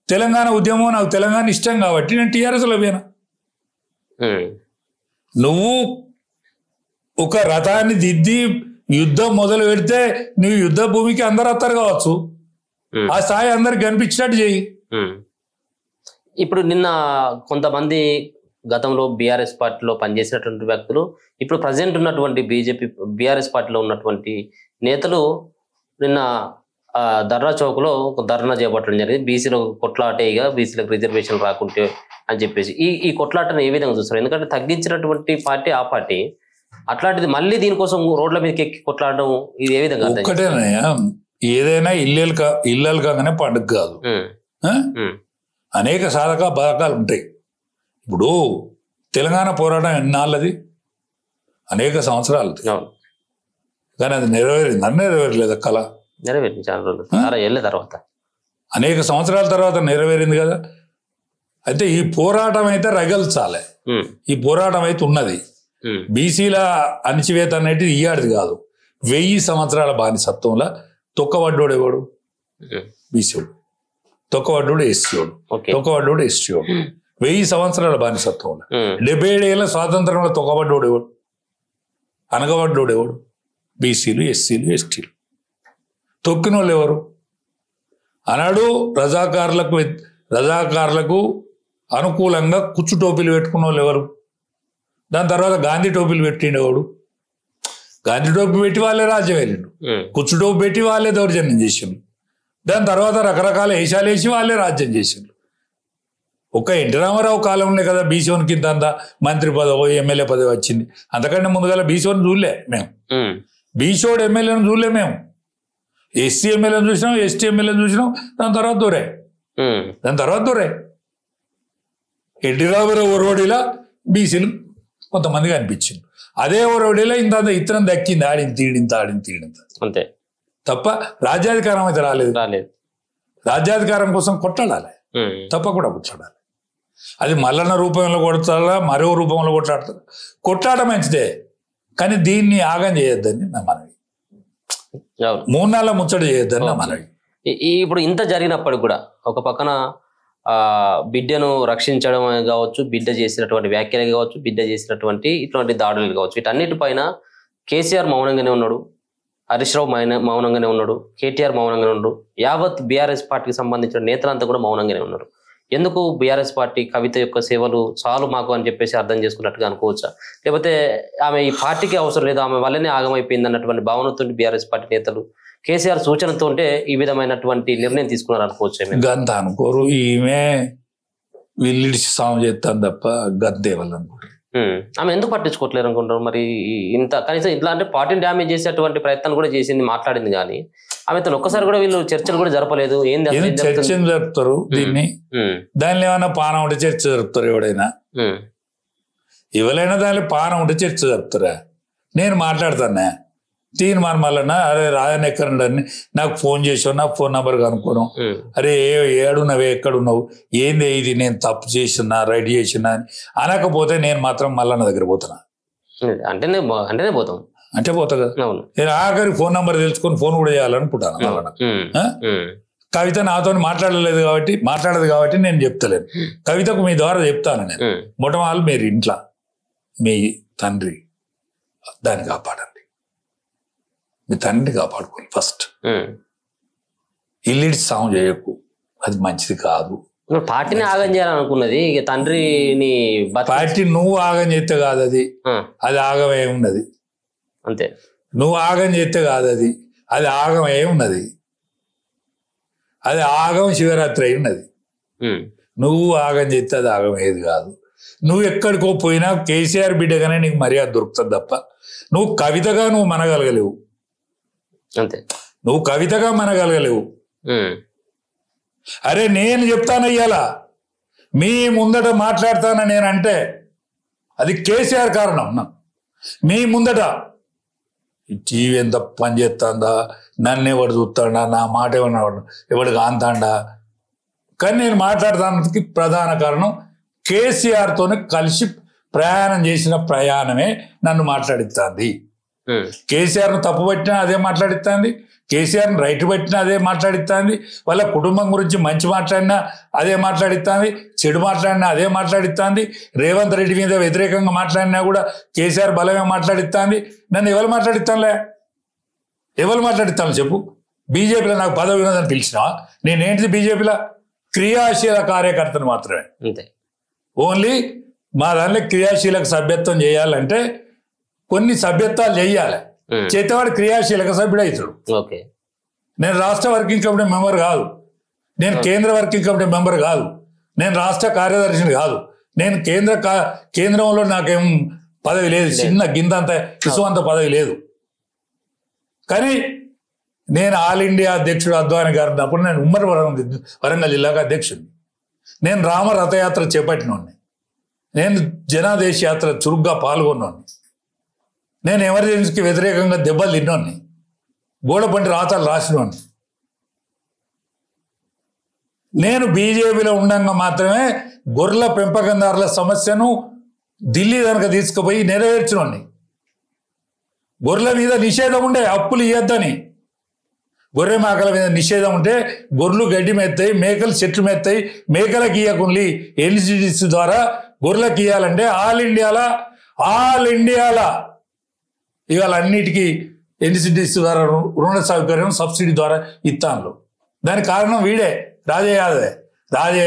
Speaker 2: తెలంగాణ ఉద్యమం నాకు తెలంగాణ ఇష్టం కాబట్టి నేను టీఆర్ఎస్లో పోయినా. నువ్వు ఒక రథాన్ని దిద్ది యుద్ధం మొదలు పెడితే నువ్వు యుద్ధ భూమికి అందరు వస్తారు కావచ్చు, ఆ స్థాయి అందరికి కనిపించినట్టు చెయ్యి.
Speaker 1: ఇప్పుడు నిన్న కొంతమంది గతంలో బీఆర్ఎస్ పార్టీలో పనిచేసినటువంటి వ్యక్తులు ఇప్పుడు ప్రజెంట్ ఉన్నటువంటి బీఆర్ఎస్ పార్టీలో ఉన్నటువంటి నేతలు నిన్న ధర్నా చౌక్లో ఒక ధర్నా చేపట్టడం జరిగింది. బీసీలకు కొట్లాటేగా బీసీలకు రిజర్వేషన్ రాకుంటే అని చెప్పేసి ఈ కొట్లాటను ఏ విధంగా చూస్తారు? ఎందుకంటే తగ్గించినటువంటి పార్టీ ఆ పార్టీ, అట్లాంటిది మళ్ళీ దీనికోసం రోడ్ల మీదకి ఎక్కి కొట్లాడడం ఇది ఏ విధంగా?
Speaker 2: ఒక్కటేనా, ఏదైనా ఇల్లు కాగానే పండుగ కాదు. అనేక సాధక బాధకాలు ఉంటాయి. ఇప్పుడు తెలంగాణ పోరాటం ఎన్నాళ్ళది? అనేక సంవత్సరాలు. కానీ అది నెరవేరలేదు. కళ
Speaker 1: నెరవేరింది చాలా రోజులు తర్వాత,
Speaker 2: అనేక సంవత్సరాల తర్వాత నెరవేరింది కదా. అయితే ఈ పోరాటం అయితే రగల్చాలి. ఈ పోరాటం అయితే ఉన్నది. బీసీల అణచివేత అనేది ఇయ్యాడిది కాదు. 1000 సంవత్సరాల బానిసత్వంలో తొక్కబడ్డోడు ఎవడు? బీసీడు. తొక్కబడ్డోడు ఎస్సీడు. తొక్కబడ్డోడు ఎస్టీడు. 1000 సంవత్సరాల బానిసత్వంలో 77 ఏళ్ళ స్వాతంత్రంలో తొక్కబడ్డోడు ఎవడు? అనగబడ్డోడు ఎవడు? బీసీలు, ఎస్సీలు, ఎస్టీలు. తొక్కిన వాళ్ళు ఎవరు? ఆనాడు రజాకారులకు అనుకూలంగా కుచ్చు టోపీలు పెట్టుకున్న వాళ్ళు ఎవరు? దాని తర్వాత గాంధీ టోపీలు పెట్టిండేవాడు. గాంధీ టోపీ పెట్టి వాళ్ళే రాజ్యం వెళ్ళిండు. కుచ్చు టోపీ పెట్టి వాళ్ళే దౌర్జన్యం చేసిండు. దాని తర్వాత రకరకాల వేషాలు వేసి వాళ్ళే రాజ్యం చేసిండు. ఒక్క ఎన్టీ రామారావు కాలంలో కదా బీసీవన్కి ఇంత మంత్రి పదవి, ఎమ్మెల్యే పదవి వచ్చింది. అంతకంటే ముందుగా బీసీవన్ చూడలే మేము. బీసీఓడు ఎమ్మెల్యేను చూడలే మేము. ఎస్సీ ఎమ్మెల్యేను చూసినాం, ఎస్టీ ఎమ్మెల్యేను చూసినాం. దాని తర్వాత దొరే ఎన్టీ రామారావు ఒరవడిలా బీసీలు కొంతమందిగా అనిపించింది. అదే ఒరవడిలా ఇతరం దక్కింది, ఆడింది తీడింత
Speaker 1: అంతే
Speaker 2: తప్ప రాజ్యాధికారం అయితే రాలేదు. రాజ్యాధికారం కోసం కొట్లాడాలి, తప్పకుండా కొట్లాడాలి. అది మల్లన్న రూపంలో కొడతారా, మరో రూపంలో కొట్లాడతారు. కొట్లాట మంచిదే, కానీ దీన్ని ఆగం చేయొద్దని నా మనవి. 3 నెలల ముచ్చట చేయొద్దని నా మనవి.
Speaker 1: ఇప్పుడు ఇంత జరిగినప్పటికి కూడా ఒక పక్కన బిడ్డను రక్షించడం కావచ్చు, బిడ్డ చేసినటువంటి వ్యాఖ్యలు కావచ్చు, బిడ్డ చేసినటువంటి ఇటువంటి దాడులు కావచ్చు, వీటన్నిటిపైన కేసీఆర్ మౌనంగానే ఉన్నాడు, హరీష్ రావు మౌనంగానే ఉన్నాడు, కేటీఆర్ మౌనంగానే ఉన్నాడు, యావత్ బీఆర్ఎస్ పార్టీకి సంబంధించిన నేతలంతా కూడా మౌనంగానే ఉన్నారు. ఎందుకు? బీఆర్ఎస్ పార్టీ కవిత యొక్క సేవలు చాలు మాకు అని చెప్పేసి అర్థం చేసుకున్నట్టుగా అనుకోవచ్చా? లేకపోతే ఆమె ఈ పార్టీకి అవసరం లేదు, ఆమె వల్లనే ఆగమైపోయింది అన్నటువంటి భావనతో బీఆర్ఎస్ పార్టీ నేతలు కేసీఆర్ సూచనతో ఉంటే ఈ విధమైనటువంటి నిర్ణయం తీసుకున్నారు అనుకోవచ్చు?
Speaker 2: గంత అనుకోరు. ఈమె వీళ్ళిడిచి సాగు చేస్తాను తప్ప గంతే వాళ్ళు అనుకుంటారు.
Speaker 1: ఆమె ఎందుకు పట్టించుకోవట్లేరు అనుకుంటారు మరి? ఇంత కనీసం ఇట్లా అంటే పార్టీని డ్యామేజ్ చేసేటువంటి ప్రయత్నం కూడా చేసింది, మాట్లాడింది, కానీ ఆమెతో ఒక్కసారి కూడా వీళ్ళు చర్చలు కూడా జరపలేదు.
Speaker 2: చర్చలు జరుపుతారు దీన్ని. దానిలో ఏమైనా పానం ఉంటే చర్చ జరుపుతారు. ఎవరైనా దానిలో పానం ఉంటే చర్చ జరుపుతారా? నేను మాట్లాడతానే మళ్ళా అరే రాజన్ ఎక్కడుండని నాకు ఫోన్ చేసావు, నాకు ఫోన్ నెంబర్ కనుక్కోను, అరే ఏడున్నావు, ఎక్కడున్నావు, ఏంది ఇది, నేను తప్పు చేసినా రైట్ చేసినా అని అనకపోతే నేను మాత్రం మల్లన్న దగ్గర పోతున్నా.
Speaker 1: అంటేనే పోతాం.
Speaker 2: అంటే పోతా కదా.
Speaker 1: అవును.
Speaker 2: నేను ఆఖరి ఫోన్ నంబర్ తెలుసుకొని ఫోన్ కూడా చేయాలనుకుంటాను. కవిత నాతో మాట్లాడదు కాబట్టి నేను చెప్తలేను. కవితకు మీ ద్వారా చెప్తాను నేను. మొట్టమొదలు మీరు ఇంట్లో మీ తండ్రి దాన్ని కాపాడండి, మీ తండ్రిని కాపాడుకోండి ఫస్ట్. ఇల్లిడి సాగు చేయకు, అది మంచిది కాదు.
Speaker 1: పార్టీని ఆగం చేయాలనుకున్నది తండ్రిని.
Speaker 2: పార్టీ నువ్వు ఆగం చేస్తే కాదు అది, అది ఆగం ఏమున్నది
Speaker 1: అంతే.
Speaker 2: నువ్వు ఆగం చేస్తే కాదు అది, అది ఆగం ఏమున్నది, అది ఆగం శివరాత్రి అయి ఉన్నది. నువ్వు ఆగం చేస్తే అది ఆగం ఏది కాదు. నువ్వు ఎక్కడికో పోయినా కేసీఆర్ బిడ్డగానే నీకు మర్యాద దొరుకుతుంది తప్ప నువ్వు కవితగా నువ్వు మనగలగలేవు.
Speaker 1: అంతే,
Speaker 2: నువ్వు కవితగా మనగలగలేవు. అరే నేను చెప్తానయ్యాలా, మీ ముందట మాట్లాడతాన నేనంటే అది కేసీఆర్ కారణం. మీ ముందట టీవీ ఎంత పని చేస్తుందా, నన్ను ఎవడు చూస్తాడా, నా మాట ఎవడు కాంతాడా, కానీ నేను మాట్లాడటానికి ప్రధాన కారణం కేసీఆర్తోనే కలిసి ప్రయాణం చేసిన ప్రయాణమే నన్ను మాట్లాడిస్తుంది. కేసీఆర్ను తప్పు పట్టినా అదే మాట్లాడిస్తుంది, కేసీఆర్ని రైట్ పట్టినా అదే మాట్లాడిస్తుంది, వాళ్ళ కుటుంబం గురించి మంచి మాట్లాడినా అదే మాట్లాడిస్తుంది, చెడు మాట్లాడినా అదే మాట్లాడిస్తుంది, రేవంత్ రెడ్డి మీద వ్యతిరేకంగా మాట్లాడినా కూడా కేసీఆర్ బలమే మాట్లాడిస్తుంది. నన్ను ఎవరు మాట్లాడిస్తానులే, ఎవరు మాట్లాడిస్తాను చెప్పు? బీజేపీలో నాకు పదవి ఉన్నదని పిలిచినావా? నేనేంటిది బీజేపీలో? క్రియాశీల కార్యకర్తను మాత్రమే. ఓన్లీ మా దానిలో క్రియాశీలక సభ్యత్వం చేయాలంటే కొన్ని సభ్యత్వాలు చేయాలి, చేతవాడు క్రియాశీలక సభ్యుడు అవుతాడు. నేను రాష్ట్ర వర్కింగ్ కమిటీ మెంబర్ కాదు, నేను కేంద్ర వర్కింగ్ కమిటీ మెంబర్ కాదు, నేను రాష్ట్ర కార్యదర్శిని కాదు, నేను కేంద్రంలో నాకేం పదవి లేదు, చిన్న గిందంత ఇసువంత పదవి లేదు. కానీ నేను ఆల్ ఇండియా అధ్యక్షుడు అద్వాని గారు ఉన్నప్పుడు నేను ఉమ్మడి వరంగల్ జిల్లాకు అధ్యక్షుడిని. నేను రామ రథయాత్ర చేపట్టినోడిని, నేను జనాదేశ యాత్ర చురుగ్గా పాల్గొన్నాను, నేను ఎమర్జెన్సీకి వ్యతిరేకంగా దెబ్బలు తిన్నోడిని, గోడపంటి రాతలు రాసినోడిని. నేను బీజేపీలో ఉండగా మాత్రమే గొర్రెల పెంపకందారుల సమస్యను ఢిల్లీ కనుక తీసుకుపోయి నెరవేర్చినోడిని. గొర్రెల మీద నిషేధం ఉండే, అప్పులు ఇవ్వద్దని. గొర్రె మేకల మీద నిషేధం ఉంటే గొర్రెలు గడ్డి మెత్తాయి, మేకలు చెట్లు మెత్తాయి, మేకలకు ఇయ్యకుండా ఎన్సిడిసి ద్వారా గొర్రెలకు ఇవ్వాలంటే ఆల్ ఇండియాలా ఇవాళ అన్నిటికీ ఎన్సిడిసి ద్వారా రుణ సౌకర్యం సబ్సిడీ ద్వారా ఇస్తాను. దానికి కారణం వీడే, రాజయ్య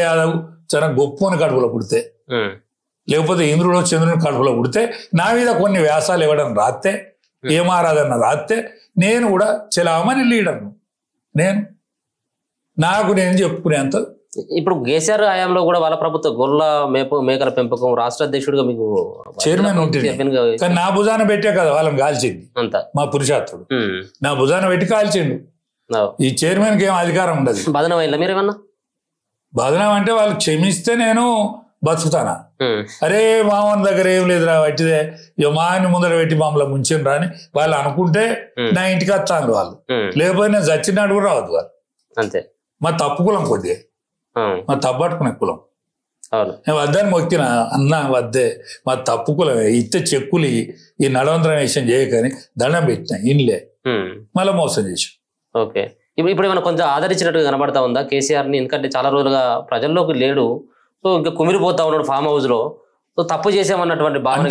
Speaker 2: యాదవ్ చాలా గొప్పని కడుపులో పుడితే, లేకపోతే ఇంద్రుడు చంద్రుని కడుపులో పుడితే నా మీద కొన్ని వ్యాసాలు ఇవ్వడం రాస్తే, ఏమారాధన రాస్తే నేను కూడా చలామణి లీడర్ను. నేను చెప్పుకునేంత.
Speaker 1: ఇప్పుడు కేసీఆర్ హయాంలో కూడా వాళ్ళ ప్రభుత్వ గొర్రెల మేకల పెంపకం రాష్ట్ర అధ్యక్షుడిగా మీకు
Speaker 2: చైర్మన్ ఉంటుంది, కానీ నా భుజాన పెట్టే కదా వాళ్ళని కాల్చింది
Speaker 1: అంతా.
Speaker 2: మా పురుషార్థుడు నా భుజాన పెట్టి కాల్చిండు. ఈ చైర్మన్కి ఏం అధికారం ఉండదు.
Speaker 1: బదనం అయిందా మీరేమన్నా?
Speaker 2: బదనం అంటే వాళ్ళు క్షమిస్తే నేను బతుకుతానా? అరే మామూలు దగ్గర ఏం లేదురా, వట్టిదే మాని ముందర పెట్టి మమ్మల్ని ముంచిన రాని వాళ్ళు అనుకుంటే నా ఇంటికి వస్తాను వాళ్ళు, లేకపోతే నేను చచ్చినాడు కూడా రావద్దు వాళ్ళు.
Speaker 1: అంతే.
Speaker 2: మా తప్పు కులం కొద్దిగా, మా తప్పట్టుకునే కులం. నేను వద్దని మొక్కిన అన్న వద్దే, మా తప్పు కులమే, ఇస్తే చెక్కులు ఈ నడవంతరం విషయం చేయకని దండం పెట్టిన ఇన్లే, మళ్ళీ మోసం చేసి.
Speaker 1: ఓకే, ఇప్పుడు ఏమైనా కొంచెం ఆదరించినట్టుగా కనబడతా ఉందా కేసీఆర్ ని? ఎందుకంటే చాలా రోజులుగా ప్రజల్లోకి లేడు, సో ఇంకా కుమిరిపోతా ఉన్నాడు ఫామ్ హౌస్ లో, సో తప్పు చేసామన్నటువంటి భావన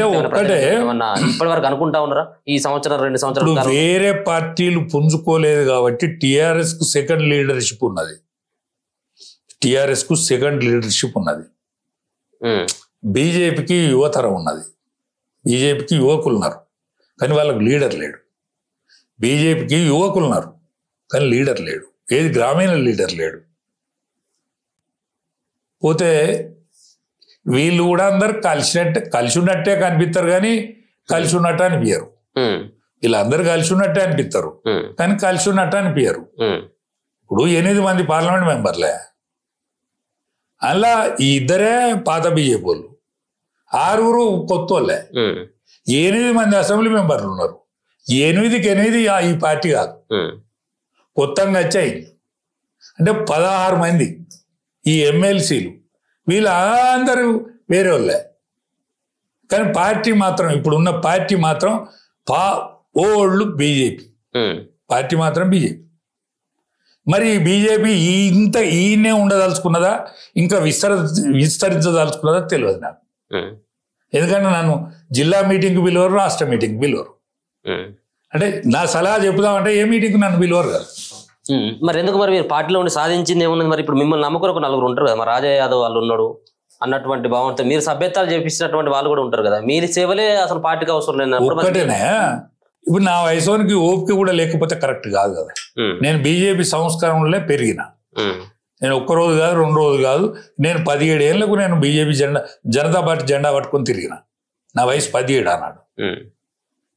Speaker 1: ఇప్పటి వరకు అనుకుంటా ఉన్నారా? ఈ సంవత్సరం 2 సంవత్సరాలు
Speaker 2: వేరే పార్టీలు పుంజుకోలేదు కాబట్టి టిఆర్ఎస్ కు సెకండ్ లీడర్షిప్ ఉన్నది. బీజేపీకి యువతరం ఉన్నది, బీజేపీకి యువకులు ఉన్నారు కానీ వాళ్ళకు లీడర్ లేడు. బీజేపీకి యువకులు ఉన్నారు కానీ లీడర్ లేడు, ఏది గ్రామీణ లీడర్ లేడు. పోతే వీళ్ళు కూడా అందరు కలిసి ఉన్నట్టే కనిపిస్తారు కానీ కలిసి ఉన్నట్టు అనిపించరు. వీళ్ళందరూ కలిసి ఉన్నట్టే అనిపిస్తారు కానీ కలిసి ఉన్నట్టు అనిపించరు. ఇప్పుడు 8 మంది పార్లమెంట్ మెంబర్లే, అలా ఈ ఇద్దరే పాత బీజేపీ వాళ్ళు, 6 కొత్త వాళ్ళే, 8 మంది అసెంబ్లీ మెంబర్లు ఉన్నారు. 8కి 8 ఈ పార్టీ కాదు, కొత్తగా వచ్చాయి అంటే 16 మంది ఈ ఎమ్మెల్సీలు, వీళ్ళందరూ వేరే వాళ్ళే. కానీ పార్టీ మాత్రం, ఇప్పుడున్న పార్టీ మాత్రం ఓళ్ళు బీజేపీ, పార్టీ మాత్రం బీజేపీ. మరి బీజేపీ ఇంత ఈయనే ఉండదలుచుకున్నదా ఇంకా విస్తరించదలుచుకున్నదా తెలియదు నాకు. ఎందుకంటే నన్ను జిల్లా మీటింగ్కి పిలవరు, రాష్ట్ర మీటింగ్కి పిలవరు. అంటే నా సలహా చెప్పుదామంటే ఏ మీటింగ్కి నన్ను పిలవరు కదా.
Speaker 1: మరి ఎందుకు మరి మీరు పార్టీలో ఉండి సాధించింది ఏమున్నది? మరి ఇప్పుడు మిమ్మల్ని నమ్మకం ఒక నలుగురు ఉంటారు కదా, మరి రాజా యాదవ్ వాళ్ళు ఉన్నాడు అన్నటువంటి భావంతో మీరు సభ్యత్వాలు చేపించినటువంటి వాళ్ళు కూడా ఉంటారు కదా, మీరు సేవలే అసలు పార్టీకి అవసరం లేనప్పుడు
Speaker 2: ఒక్కటేనే. ఇప్పుడు నా వయసుకి ఓపిక కూడా లేకపోతే కరెక్ట్ కాదు కదా. నేను బీజేపీ సంస్కరణలే పెరిగిన. నేను ఒక్క రోజు కాదు, 2 రోజులు కాదు, నేను 17 ఏళ్లకు నేను బీజేపీ జనతా పార్టీ జెండా పట్టుకొని తిరిగిన. నా వయసు 17 అన్నాడు.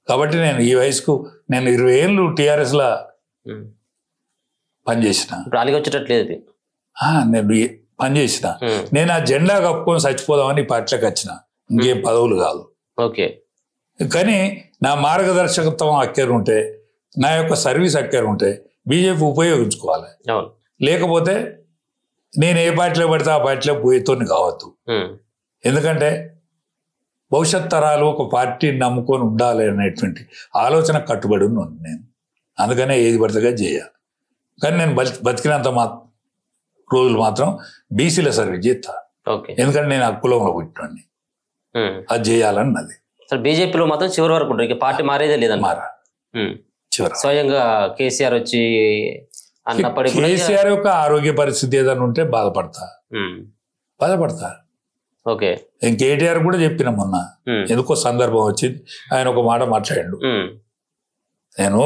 Speaker 2: కాబట్టి నేను ఈ వయసుకు నేను 20 ఏళ్ళు టీఆర్ఎస్లో పనిచేసిన.
Speaker 1: వచ్చేటట్లేదు
Speaker 2: నేను పనిచేసిన. నేను ఆ జెండా కప్పుకొని చచ్చిపోదామని ఈ పార్టీలోకి వచ్చిన, ఇంకేం పదవులు కాదు.
Speaker 1: ఓకే.
Speaker 2: కానీ నా మార్గదర్శకత్వం అక్కేరుంటే, నా యొక్క సర్వీస్ అక్కేరుంటే బీజేపీ ఉపయోగించుకోవాలి. లేకపోతే నేను ఏ పార్టీలో పడితే ఆ పార్టీలో పోయేతోని కావద్దు. ఎందుకంటే భవిష్యత్ తరాలు ఒక పార్టీని నమ్ముకొని ఉండాలి అనేటువంటి ఆలోచన కట్టుబడి ఉన్నాను నేను. అందుకనే ఏది పడితే చేయాలి. కానీ నేను బతికినంత రోజులు మాత్రం బీసీల సర్వీస్ చేస్తా. ఎందుకంటే నేను ఆ కులంలో పుట్టినండి, అది చేయాలన్నది.
Speaker 1: బీజేపీలో మాత్రం చివరి వరకు ఉంటుంది, పార్టీ మారేదే లేదని.
Speaker 2: మారా చివరి
Speaker 1: స్వయంగా కేసీఆర్ వచ్చి అన్నప్పటికీ
Speaker 2: కేసీఆర్ యొక్క ఆరోగ్య పరిస్థితి ఏదైనా ఉంటే బాధపడతా.
Speaker 1: ఓకే.
Speaker 2: నేను కేటీఆర్ కూడా చెప్పిన మొన్న, ఎందుకో సందర్భం వచ్చింది, ఆయన ఒక మాట మాట్లాడాడు. నేను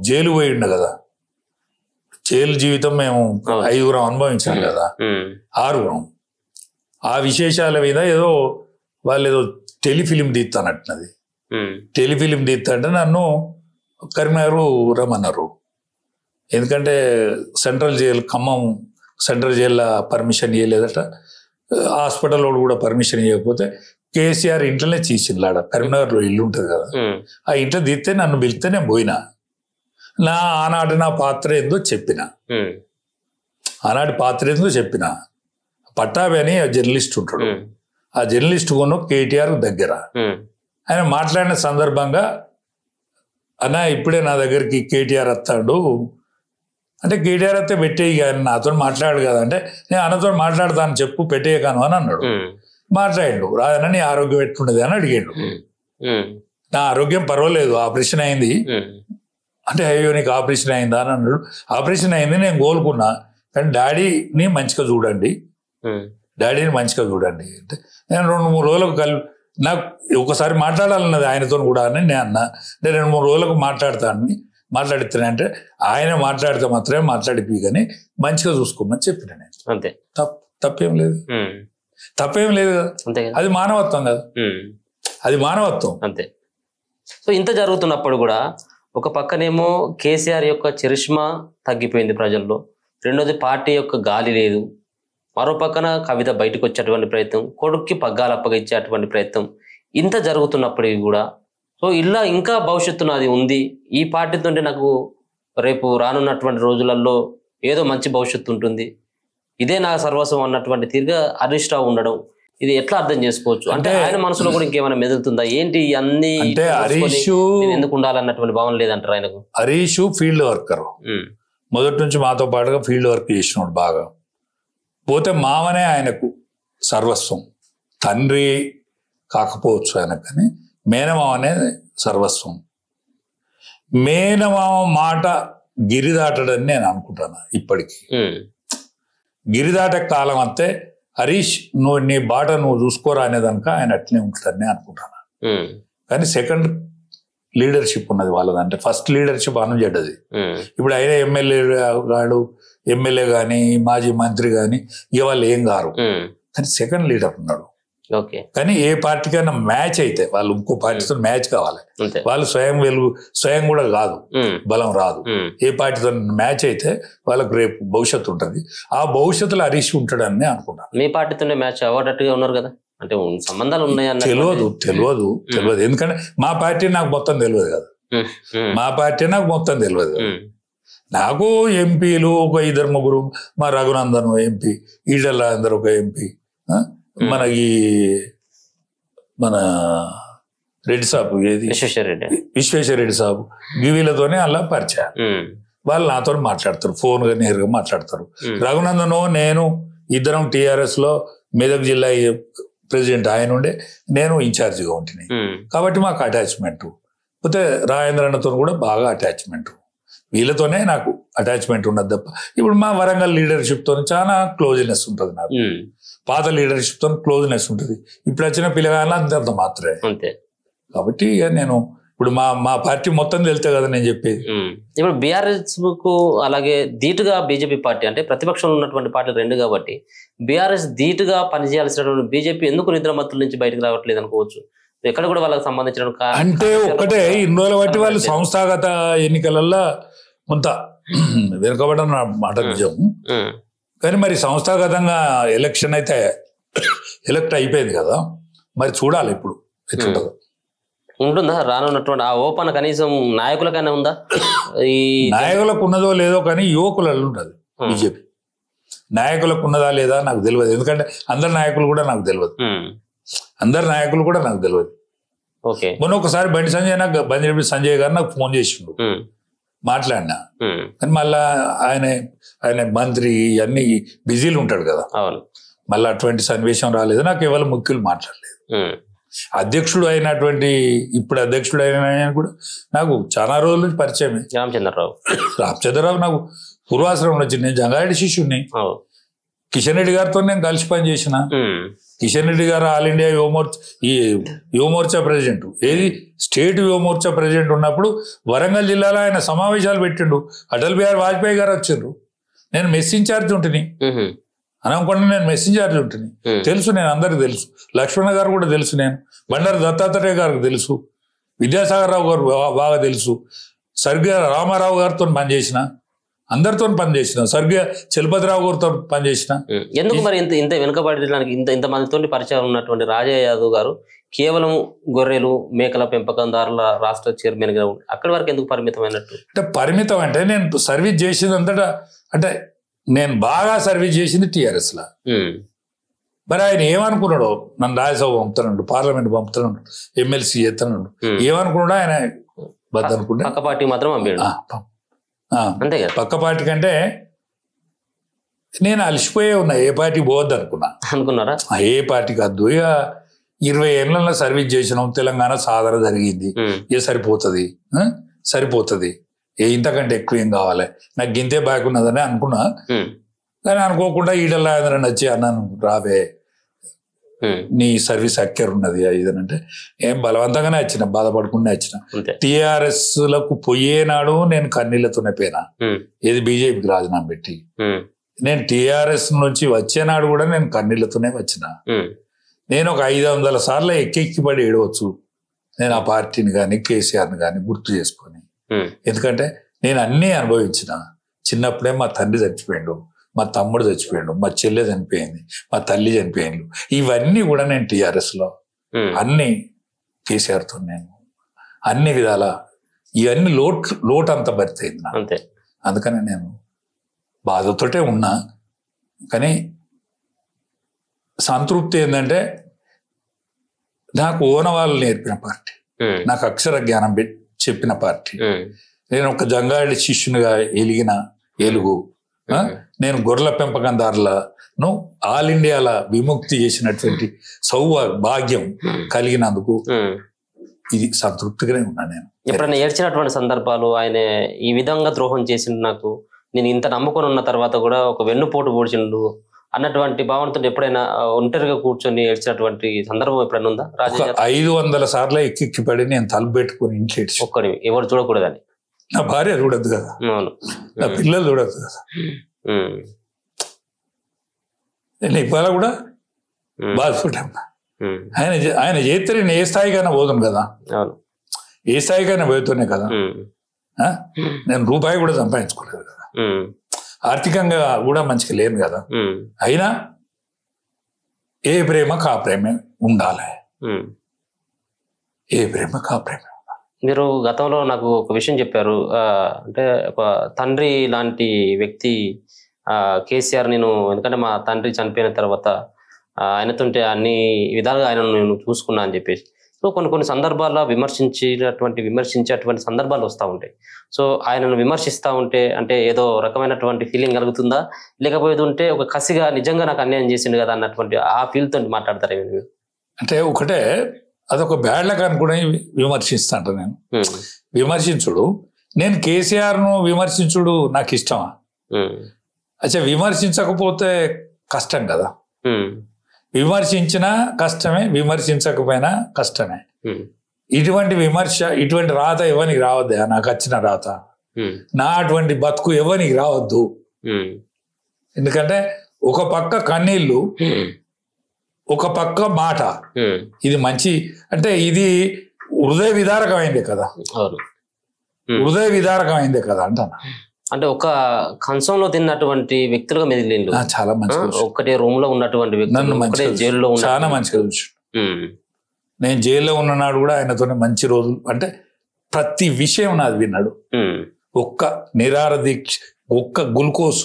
Speaker 2: జైలు పోయిండు కదా, జైలు జీవితం మేము 5గురం అనుభవించాం కదా, 6గురం. ఆ విశేషాల మీద ఏదో వాళ్ళు ఏదో టెలిఫిలిం తీస్తానట్టున్నది. టెలిఫిలిం తీస్తా అంటే నన్ను కరీంనగర్ రమ్మన్నారు. ఎందుకంటే సెంట్రల్ జైలు, ఖమ్మం సెంట్రల్ జైల్లో పర్మిషన్ ఇవ్వలేదట, హాస్పిటల్ వాడు కూడా పర్మిషన్ ఇవ్వకపోతే కేసీఆర్ ఇంట్లోనే తీసిండ్లాడ, కరీంనగర్లో ఇల్లు ఉంటుంది కదా, ఆ ఇంట్లో తీస్తే నన్ను పిలిస్తే నేను పోయినా. ఆనాటి నా పాత్ర ఏందో చెప్పిన, ఆనాటి పాత్ర ఏందో చెప్పిన. పట్టాభి అని జర్నలిస్ట్ ఉంటాడు, ఆ జర్నలిస్ట్ కొను కేటీఆర్ దగ్గర ఆయన మాట్లాడిన సందర్భంగా, అన్న ఇప్పుడే నా దగ్గరికి కేటీఆర్ వస్తాడు అంటే, కేటీఆర్ వస్తే పెట్టేయి కానీ నాతో మాట్లాడు కదా అంటే, నేను అన్నతో మాట్లాడతాను చెప్పు పెట్టేయకాను అని అన్నాడు. మాట్లాడిండు. రాదన్న నీ ఆరోగ్యం ఎట్లుండదు అని అడిగాడు. నా ఆరోగ్యం పర్వాలేదు, ఆపరేషన్ అయింది అంటే, అయ్యో నీకు ఆపరేషన్ అయిందా అని అన్నాడు. ఆపరేషన్ అయింది, నేను కోలుకున్నా, కానీ డాడీని మంచిగా చూడండి, డాడీని మంచిగా చూడండి అంటే, నేను 2-3 రోజులకు నాకు ఒకసారి మాట్లాడాలన్నది ఆయనతో కూడా అని నేను అన్నా. నేను 2-3 రోజులకు మాట్లాడితేనే ఆయన మాట్లాడితే మాత్రమే మాట్లాడిపి కానీ మంచిగా చూసుకోమని చెప్పిన నేను.
Speaker 1: అంతే.
Speaker 2: తప్పేం లేదు, తప్పేం లేదు కదా, అది మానవత్వం కదా, అది మానవత్వం.
Speaker 1: అంతే. సో ఇంత జరుగుతున్నప్పుడు కూడా ఒక పక్కనేమో కేసీఆర్ యొక్క చరిష్మా తగ్గిపోయింది ప్రజల్లో, రెండోది పార్టీ యొక్క గాలి లేదు, మరో పక్కన కవిత బయటకు వచ్చేటువంటి ప్రయత్నం, కొడుక్కి పగ్గాలు అప్పగించేటువంటి ప్రయత్నం, ఇంత జరుగుతున్నప్పటికీ కూడా సో ఇలా ఇంకా భవిష్యత్తు నాది ఉంది, ఈ పార్టీతో నాకు రేపు రానున్నటువంటి రోజులలో ఏదో మంచి భవిష్యత్తు ఉంటుంది, ఇదే నా సర్వస్వం అన్నటువంటి తీరుగా హరీష్ రావు ఉండడం, ఇది ఎట్లా అర్థం చేసుకోవచ్చు? అంటే ఆయన మనసులో కూడా ఇంకేమైనా మెదులుతుందా ఏంటి? అన్ని ఎందుకు ఉండాలన్నటువంటి భావన లేదంటారు ఆయనకు?
Speaker 2: హరీష్ ఫీల్డ్ వర్కర్, మొదటి నుంచి మాతో పాటుగా ఫీల్డ్ వర్క్ చేసినాడు బాగా. పోతే మామనే ఆయనకు సర్వస్వం, తండ్రి కాకపోవచ్చు ఆయనకు, కానీ మేనమామనే సర్వస్వం. మేనమామ మాట గిరిదాటడని నేను అనుకుంటాను ఇప్పటికీ. గిరిదాట కాలం అంతే హరీష్ నువ్వు నీ బాట నువ్వు చూసుకోరా అనేదానిక ఆయన అట్లే ఉంటాడని అనుకుంటాను. కానీ సెకండ్ లీడర్షిప్ ఉన్నది వాళ్ళదంటే, ఫస్ట్ లీడర్షిప్ అనుజెడ్డది. ఇప్పుడు ఆయన ఎమ్మెల్యే కానీ మాజీ మంత్రి కానీ ఇక వాళ్ళు ఏం కారు, కానీ సెకండ్ లీడర్ ఉన్నాడు. కానీ ఏ పార్టీకైనా మ్యాచ్ అయితే వాళ్ళు ఇంకో పార్టీతో మ్యాచ్ కావాలి, వాళ్ళు స్వయం కూడా కాదు, బలం రాదు. ఏ పార్టీతో మ్యాచ్ అయితే వాళ్ళకు రేపు భవిష్యత్తు ఉంటుంది, ఆ భవిష్యత్తులో హరీష్ ఉంటాడని అనుకుంటాను.
Speaker 1: మీ పార్టీతోనే మ్యాచ్ అవ్వటట్టుగా ఉన్నారు కదా, అంటే సంబంధాలు ఉన్నాయని
Speaker 2: తెలియదు. ఎందుకంటే మా పార్టీ నాకు మొత్తం తెలియదు కదా, మా పార్టీ నాకు మొత్తం తెలియదు కదా. నాకు ఎంపీలు ఒక 2-3, మా రఘునందన్ ఎంపీ, ఈటల అందరు ఒక ఎంపీ, మన రెడ్డి సాబు ఏది
Speaker 1: విశ్వేశ్వరరెడ్డి.
Speaker 2: విశ్వేశ్వరరెడ్డి సాబు వీళ్ళతోనే అలా పరిచయం. వాళ్ళు నాతో మాట్లాడతారు, ఫోన్గా నేరుగా మాట్లాడతారు. రఘునందను నేను ఇద్దరం టీఆర్ఎస్ లో మెదక్ జిల్లా ప్రెసిడెంట్ ఆయన ఉండే, నేను ఇన్ఛార్జిగా ఉంటుంది. కాబట్టి మాకు అటాచ్మెంట్. పోతే రాజేంద్రన్నతో కూడా బాగా అటాచ్మెంట్. వీళ్ళతోనే నాకు అటాచ్మెంట్ ఉన్నది తప్ప ఇప్పుడు మా వరంగల్ లీడర్షిప్ తో చాలా క్లోజ్నెస్ ఉంటుంది నాకు. పాత లీడర్షిప్ తో క్లోజ్నెస్ ఉంటుంది. ఇప్పుడు వచ్చిన పిల్లగాళ్ళ అంత మాత్రమే. కాబట్టి ఇక నేను ఇప్పుడు మా పార్టీ మొత్తం వెళ్తే కదా నేను చెప్పేది.
Speaker 1: ఇప్పుడు బీఆర్ఎస్ కు అలాగే ధీటుగా బీజేపీ పార్టీ, అంటే ప్రతిపక్షంలో ఉన్నటువంటి పార్టీలు రెండు కాబట్టి బీఆర్ఎస్ ధీటుగా పనిచేయాల్సినటువంటి బీజేపీ ఎందుకు నిద్రమత్తుల నుంచి బయటకు రావట్లేదు అనుకోవచ్చు. ఎక్కడ కూడా వాళ్ళకి సంబంధించిన
Speaker 2: అంటే ఒకటే ఇన్ని రోజుల బట్టి వాళ్ళు సంస్థాగత ఎన్నికలలో కొంత వెనుకబడిన మాట నిజం. కానీ మరి సంస్థాగతంగా ఎలక్షన్ అయితే ఎలక్ట్ అయిపోయింది కదా, మరి చూడాలి ఇప్పుడు ఎట్లుంటుందో.
Speaker 1: ఉంటుందా రానున్నటువంటి ఆ ఓపెన్ కనీసం నాయకులకైనా ఉందా? ఈ
Speaker 2: నాయకులకు ఉన్నదో లేదో కానీ యువకులలో ఉంటుంది బీజేపీ. నాయకులకు ఉన్నదా లేదా నాకు తెలియదు, ఎందుకంటే అందరి నాయకులు కూడా నాకు తెలియదు. మొన్న ఒకసారి బండి సంజయ్ గారు నాకు ఫోన్ చేసిండు, మాట్లాడినా. కానీ మళ్ళా ఆయన మంత్రి అన్ని బిజీలు ఉంటాడు కదా, మళ్ళీ అటువంటి సన్నివేశం రాలేదు. నాకు ఎవరు ముఖ్యులు మాట్లాడలేదు. అధ్యక్షుడు అయినటువంటి ఇప్పుడు అధ్యక్షుడు అయిన కూడా నాకు చాలా రోజుల నుంచి పరిచయమే. రామచంద్రరావు నాకు పూర్వాశ్రమం వచ్చి, నేను జంగారెడ్డి శిష్యుడిని. కిషన్ రెడ్డి గారితో నేను కలిసి పని చేసిన. కిషన్ రెడ్డి గారు ఆల్ ఇండియా యువమోర్చా ప్రెసిడెంట్, ఏది స్టేట్ యువమోర్చా ప్రెసిడెంట్ ఉన్నప్పుడు వరంగల్ జిల్లాలో ఆయన సమావేశాలు పెట్టిండు. అటల్ బిహారీ వాజ్పేయి గారు వచ్చిండ్రు. నేను మెస్ ఇన్ఛార్జ్ ఉంటుంది, అనకుండా నేను మెస్ ఇన్ఛార్జ్ ఉంటుంది. తెలుసు, నేను అందరికి తెలుసు. లక్ష్మణ గారు కూడా తెలుసు, నేను బండారు దత్తాత్రేయ గారికి తెలుసు, విద్యాసాగర్ రావు గారు బాగా తెలుసు, స్వర్గీయ రామారావు గారితో పనిచేసిన, అందరితో పనిచేసిన, స్వర్గీయ చలపతిరావు గారితో పనిచేసిన.
Speaker 1: ఎందుకు మరి ఇంత వెనుకబడడానికి ఇంత మందితో పరిచయం ఉన్నటువంటి రాజా యాదవ్ గారు కేవలం గొర్రెలు మేకల పెంపకందారుల రాష్ట్ర చైర్మన్ గా అక్కడి వరకు ఎందుకు పరిమితమైనట్టు?
Speaker 2: అంటే పరిమితం అంటే నేను సర్వీస్ చేసిందంతటా, అంటే నేను బాగా సర్వీస్ చేసింది టీఆర్ఎస్ లా. మరి ఆయన ఏమనుకున్నాడో, నన్ను రాజ్యసభ పంపుతున్నాడు, పార్లమెంట్ పంపుతున్నాడు, ఎమ్మెల్సీ చేస్తున్నాడు, ఏమనుకున్నాడో ఆయన బద్దనుకుంటే
Speaker 1: పక్క పార్టీ మాత్రం అంతే కదా.
Speaker 2: పక్క పార్టీ కంటే నేను అలసిపోయే ఉన్నా, ఏ పార్టీ పోవద్దు అనుకున్నారా? ఏ పార్టీకి వద్దు. ఇక 20 ఏళ్ళలో సర్వీస్ చేసినాం, తెలంగాణ సాధన జరిగింది, ఏ సరిపోతుంది, ఇంతకంటే ఎక్కువ ఏం కావాలి, నాకు గింతే బాగున్నదని అనుకున్నా. కానీ అనుకోకుండా ఈడల్లా వచ్చి అన్నాను, రావే నీ సర్వీస్ అక్కర్ ఉన్నది ఇదనంటే ఏం బలవంతంగానే వచ్చిన, బాధపడకుండా వచ్చిన. టిఆర్ఎస్ లకు పోయేనాడు నేను కన్నీళ్లతోనే పోయినా, ఏది బీజేపీకి రాజీనామా పెట్టి. నేను టిఆర్ఎస్ నుంచి వచ్చేనాడు కూడా నేను కన్నీళ్లతోనే వచ్చిన. నేను ఒక 500 సార్లు ఎక్కిపడి ఏడవచ్చు నేను ఆ పార్టీని కానీ కేసీఆర్ని కానీ గుర్తు చేసుకొని. ఎందుకంటే నేను అన్నీ అనుభవించిన. చిన్నప్పుడే మా తండ్రి చచ్చిపోయిండు, మా తమ్ముడు చచ్చిపోయాడు, మా చెల్లె చనిపోయింది, మా తల్లి చనిపోయిండు. ఇవన్నీ కూడా నేను టీఆర్ఎస్ లో అన్ని కేసీఆర్తో నేను అన్ని విధాల ఇవన్నీ లోటు అంత భర్తయింది నాకు. అందుకని నేను బాధతోటే ఉన్నా. కానీ సంతృప్తి ఏంటంటే నాకు ఓనవాళ్ళు నేర్పిన పార్టీ, నాకు అక్షర జ్ఞానం చెప్పిన పార్టీ. నేను ఒక జంగారెడ్డి శిష్యునిగా ఎలుగు నేను గొర్రెల పెంపకందారులను ఆల్ ఇండియాల విముక్తి చేసినటువంటి భాగ్యం కలిగినందుకు ఇది సంతృప్తిగానే ఉన్నా. నేను
Speaker 1: ఎప్పుడైనా ఏడ్చినటువంటి సందర్భాలు, ఆయన ఈ విధంగా ద్రోహం చేసిండు, నాకు నేను ఇంత నమ్ముకొని ఉన్న తర్వాత కూడా ఒక వెన్నుపోటు పొడిచిండు అన్నటువంటి భావనతో ఎప్పుడైనా ఒంటరిగా కూర్చొని ఏడ్చినటువంటి సందర్భం ఎప్పుడైనా ఉందా?
Speaker 2: 500 సార్లు ఎక్కిపడి నేను తలుపు పెట్టుకుని ఇంట్లో
Speaker 1: ఒక్కడి ఎవరు చూడకూడదని.
Speaker 2: నా భార్య చూడద్దు కదా, నా పిల్లలు చూడద్దు కదా. నేను ఇవాళ కూడా బాధపడ్డా. ఆయన చేస్తే నేను ఏ స్థాయికైనా పోతాను కదా, ఏ స్థాయికైనా పోతున్నా కదా. నేను రూపాయి కూడా సంపాదించుకోలేదు కదా, ఆర్థికంగా కూడా మంచిగా లేను కదా. అయినా ఏ ప్రేమకు ఆ ప్రేమే ఉండాలి, ఏ ప్రేమకు ఆ ప్రేమే.
Speaker 1: మీరు గతంలో నాకు ఒక విషయం చెప్పారు, అంటే ఒక తండ్రి లాంటి వ్యక్తి కేసీఆర్, నేను ఎందుకంటే మా తండ్రి చనిపోయిన తర్వాత ఆయనతుంటే అన్ని విధాలుగా ఆయన నేను చూసుకున్నా అని చెప్పేసి. సో కొన్ని సందర్భాల్లో విమర్శించేటువంటి సందర్భాలు వస్తూ ఉంటాయి. సో ఆయనను విమర్శిస్తూ ఉంటే అంటే ఏదో రకమైనటువంటి ఫీలింగ్ కలుగుతుందా, లేకపోతే ఉంటే ఒక కసిగా నిజంగా నాకు అన్యాయం చేసిండు కదా అన్నటువంటి ఆ ఫీల్ తోటి మాట్లాడతారు?
Speaker 2: అంటే ఒకటే అదొక బ్యాడ్ లక్ అనుకుని విమర్శిస్తాంట నేను. విమర్శించుడు, నేను కేసీఆర్ను విమర్శించుడు నాకు ఇష్టమా? అచ్చా, విమర్శించకపోతే కష్టం కదా. విమర్శించినా కష్టమే, విమర్శించకపోయినా కష్టమే. ఇటువంటి రాత ఎవరికి రావద్దా? నాకు వచ్చిన రాత, నా అటువంటి బతుకు ఎవరికి రావద్దు. ఎందుకంటే ఒక పక్క కన్నీళ్ళు, ఒక పక్క మాట. ఇది మంచి అంటే ఇది హృదయ విదారకమైందే కదా, హృదయ విదారకమైందే కదా అంటాను.
Speaker 1: అంటే ఒక కంచంలో తిన్నటువంటి వ్యక్తులుగా మెదిలిండు.
Speaker 2: చాలా మంచి,
Speaker 1: ఒకటే రూమ్ లో ఉన్నటువంటి వ్యక్తులు జైల్లో
Speaker 2: చాలా మంచిగా చూసి. నేను జైల్లో ఉన్ననాడు కూడా ఆయనతోనే మంచి రోజులు, అంటే ప్రతి విషయం నాది విన్నాడు. ఒక్క నిరార దీక్ష, ఒక్క గ్లూకోజ్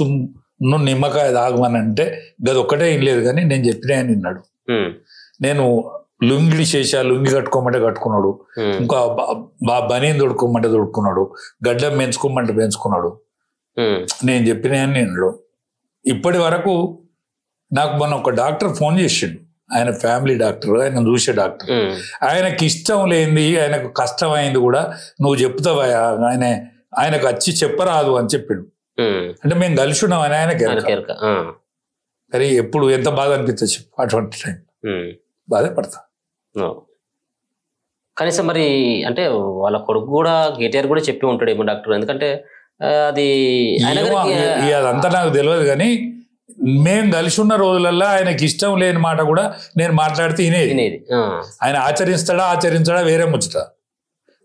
Speaker 2: నిమ్మకాయ తాగమని అంటే గది ఒక్కటే ఏం లేదు, కానీ నేను చెప్పిన ఆయన విన్నాడు. నేను లుంగిడి చేసా, లుంగి కట్టుకోమంటే కట్టుకున్నాడు, ఇంకా బనీన్ దొడుకోమంటే దొడుకున్నాడు, గడ్డం పెంచుకోమంటే పెంచుకున్నాడు. నేను చెప్పిన ఆయన విన్నాడు. ఇప్పటి వరకు నాకు మొన్న ఒక డాక్టర్ ఫోన్ చేసిండు, ఆయన ఫ్యామిలీ డాక్టర్, ఆయన చూసే డాక్టర్. ఆయనకి ఇష్టం లేనిది, ఆయనకు కష్టమైంది కూడా నువ్వు చెప్తావా, ఆయనకు వచ్చి చెప్పరాదు అని చెప్పిండు. అంటే మేము కలిసి ఉన్నాం అని ఆయనకి. కానీ ఎప్పుడు ఎంత బాధ అనిపిస్తుంది చెప్పు, అటువంటి టైం బాధపడతా.
Speaker 1: కనీసం మరి అంటే వాళ్ళ కొడుకు కూడా కేటీఆర్ కూడా చెప్పి ఉంటాడు ఏమో డాక్టర్, ఎందుకంటే అది
Speaker 2: అదంతా నాకు తెలియదు. కానీ మేము కలిసి ఉన్న రోజులల్లో ఆయనకి ఇష్టం లేని మాట కూడా నేను మాట్లాడితే వినేది. ఆయన ఆచరించడా వేరే ముచ్చట,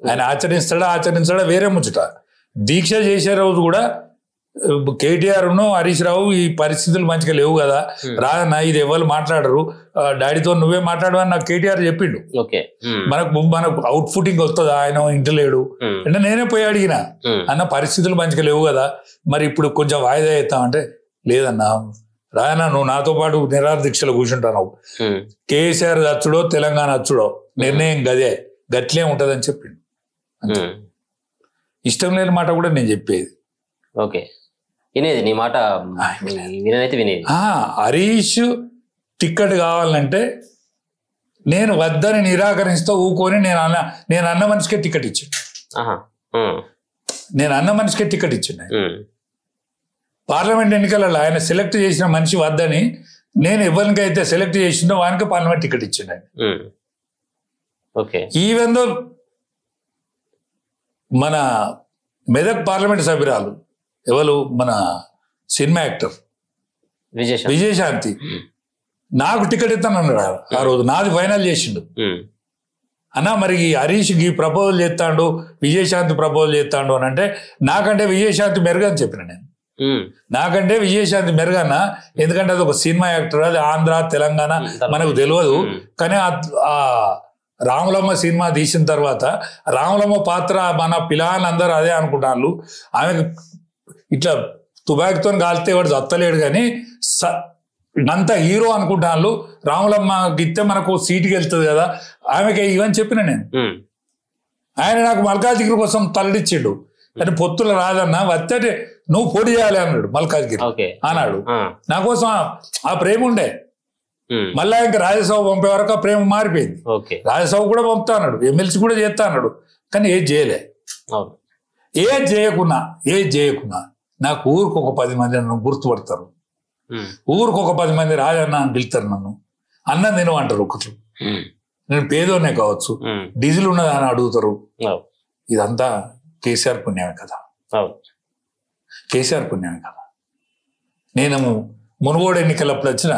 Speaker 2: ఆయన ఆచరించడా వేరే ముచ్చట. దీక్ష చేసే రోజు కూడా కేటీఆర్ హరీష్ రావు ఈ పరిస్థితులు మంచిగా లేవు కదా, రాదన్నా ఇది ఎవరు మాట్లాడరు, డాడీతో నువ్వే మాట్లాడమని నాకు కేటీఆర్ చెప్పిండు. మనకు అవుట్ ఫుటింగ్ వస్తుందా, ఆయన ఇంటి లేడు అంటే నేనే పోయి అడిగిన, అన్న పరిస్థితులు మంచిగా లేవు కదా, మరి ఇప్పుడు కొంచెం వాయిదా అవుతామంటే లేదన్నా రాయనా, నువ్వు నాతో పాటు నిరాహార దీక్షలు కూర్చుంటావు, కేసీఆర్ అచ్చుడో తెలంగాణ అచ్చుడో నిర్ణయం గట్లే ఉంటదని చెప్పిండు. ఇష్టం లేని మాట కూడా నేను చెప్పేది.
Speaker 1: ఓకే, వినేది నీ మాట, వినేది.
Speaker 2: హరీష్ టిక్కెట్ కావాలంటే నేను వద్దని నిరాకరిస్తా ఊకొని నేను అన్న మనిషికే టికెట్ ఇచ్చిండు. పార్లమెంట్ ఎన్నికలలో ఆయన సెలెక్ట్ చేసిన మనిషి వద్దని నేను ఎవరికైతే సెలెక్ట్ చేసిందో వానికి పార్లమెంట్ టికెట్ ఇచ్చిండు. ఈవెన్ దో మన మెదక్ పార్లమెంట్ సభ్యురాలు ఎవరు, మన సినిమా యాక్టర్ విజయశాంతి, నాకు టికెట్ ఇస్తాను అన్నాడు ఆ రోజు. నాది ఫైనల్ చేసిండు. అన్నా మరి హరీష్కి ప్రపోజల్ చేస్తాడు, విజయశాంతి ప్రపోజల్ చేస్తాడు అని అంటే నాకంటే విజయశాంతి మెరుగని చెప్పిన నేను. నాకంటే విజయశాంతి మెరుగన్నా, ఎందుకంటే అది ఒక సినిమా యాక్టర్, అది ఆంధ్ర తెలంగాణ మనకు తెలియదు. కానీ ఆ రాములమ్మ సినిమా తీసిన తర్వాత రాములమ్మ పాత్ర మన పిల్లలందరూ అదే అనుకుంటాను. ఆమెకు ఇట్లా తుబాకీతో కాలితే వాడు చత్తలేడు, కానీ అంత హీరో అనుకుంటాను. రాములమ్మకి ఇస్తే మనకు సీటుకి వెళ్తుంది కదా, ఆమెకి ఇవని చెప్పిన నేను. ఆయన నాకు మల్కాజ్గిరి కోసం తల్లిచ్చిండు, కానీ పొత్తులు రాదన్నా, వస్తే నువ్వు పోటీ చేయాలి అన్నాడు మల్కాజ్గిరి అన్నాడు. నా కోసం ఆ ప్రేమ ఉండే. మళ్ళా ఇంకా రాజ్యసభ పంపే వరకు ఆ ప్రేమ మారిపోయింది. రాజ్యసభ కూడా పంపుతా అన్నాడు, ఎమ్మెల్సీ కూడా చేస్తా అన్నాడు, కానీ ఏది చేయలే. ఏది చేయకున్నా నాకు ఊరికి ఒక 10 మంది నన్ను గుర్తుపడతారు, ఊరికి ఒక 10 మంది రాజన్న అని పిలుస్తారు, నన్ను అన్నం తినమంటారు. ఒకరు నేను పేదోనే కావచ్చు, డీజిల్ ఉన్నదా అని అడుగుతారు. ఇదంతా కేసీఆర్ పుణ్యమే కదా, కేసీఆర్ పుణ్యమే కదా. నేను మునుగోడు ఎన్నికలప్పుడు వచ్చిన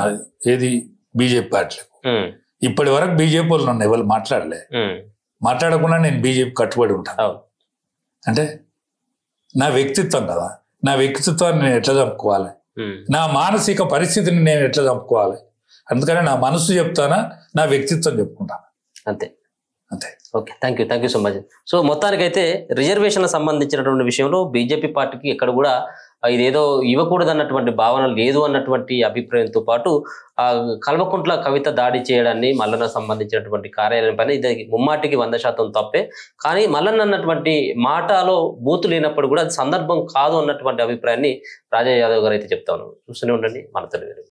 Speaker 2: ఏది బీజేపీ పార్టీలకు, ఇప్పటి వరకు బీజేపీ వాళ్ళు నన్ను ఎవరు మాట్లాడకుండా నేను బీజేపీ కట్టుబడి ఉంటాను. అంటే నా వ్యక్తిత్వం కదా, నా వ్యక్తిత్వాన్ని నేను ఎట్లా చంపుకోవాలి, నా మానసిక పరిస్థితిని నేను ఎట్లా చంపుకోవాలి, అందుకని నా మనసు చెప్తానా, నా వ్యక్తిత్వం చెప్పుకుంటాను.
Speaker 1: అంతే. Okay, thank you so much. So మొత్తానికైతే రిజర్వేషన్లకు సంబంధించినటువంటి విషయంలో బీజేపీ పార్టీకి ఎక్కడ కూడా ఇదేదో ఇవ్వకూడదు అన్నటువంటి భావన లేదు అన్నటువంటి అభిప్రాయంతో పాటు ఆ కల్వకుంట్ల కవిత దాడి చేయడాన్ని మల్లన్న సంబంధించినటువంటి కార్యాలయం పైన ఇది ముమ్మాటికి 100% తప్పే. కానీ మల్లన్న అన్నటువంటి మాటలో బూతు లేనప్పుడు కూడా అది సందర్భం కాదు అన్నటువంటి అభిప్రాయాన్ని రాజా యాదవ్ గారు అయితే చెప్తా ఉన్నారు. చూస్తూనే ఉండండి మన తెలుగు.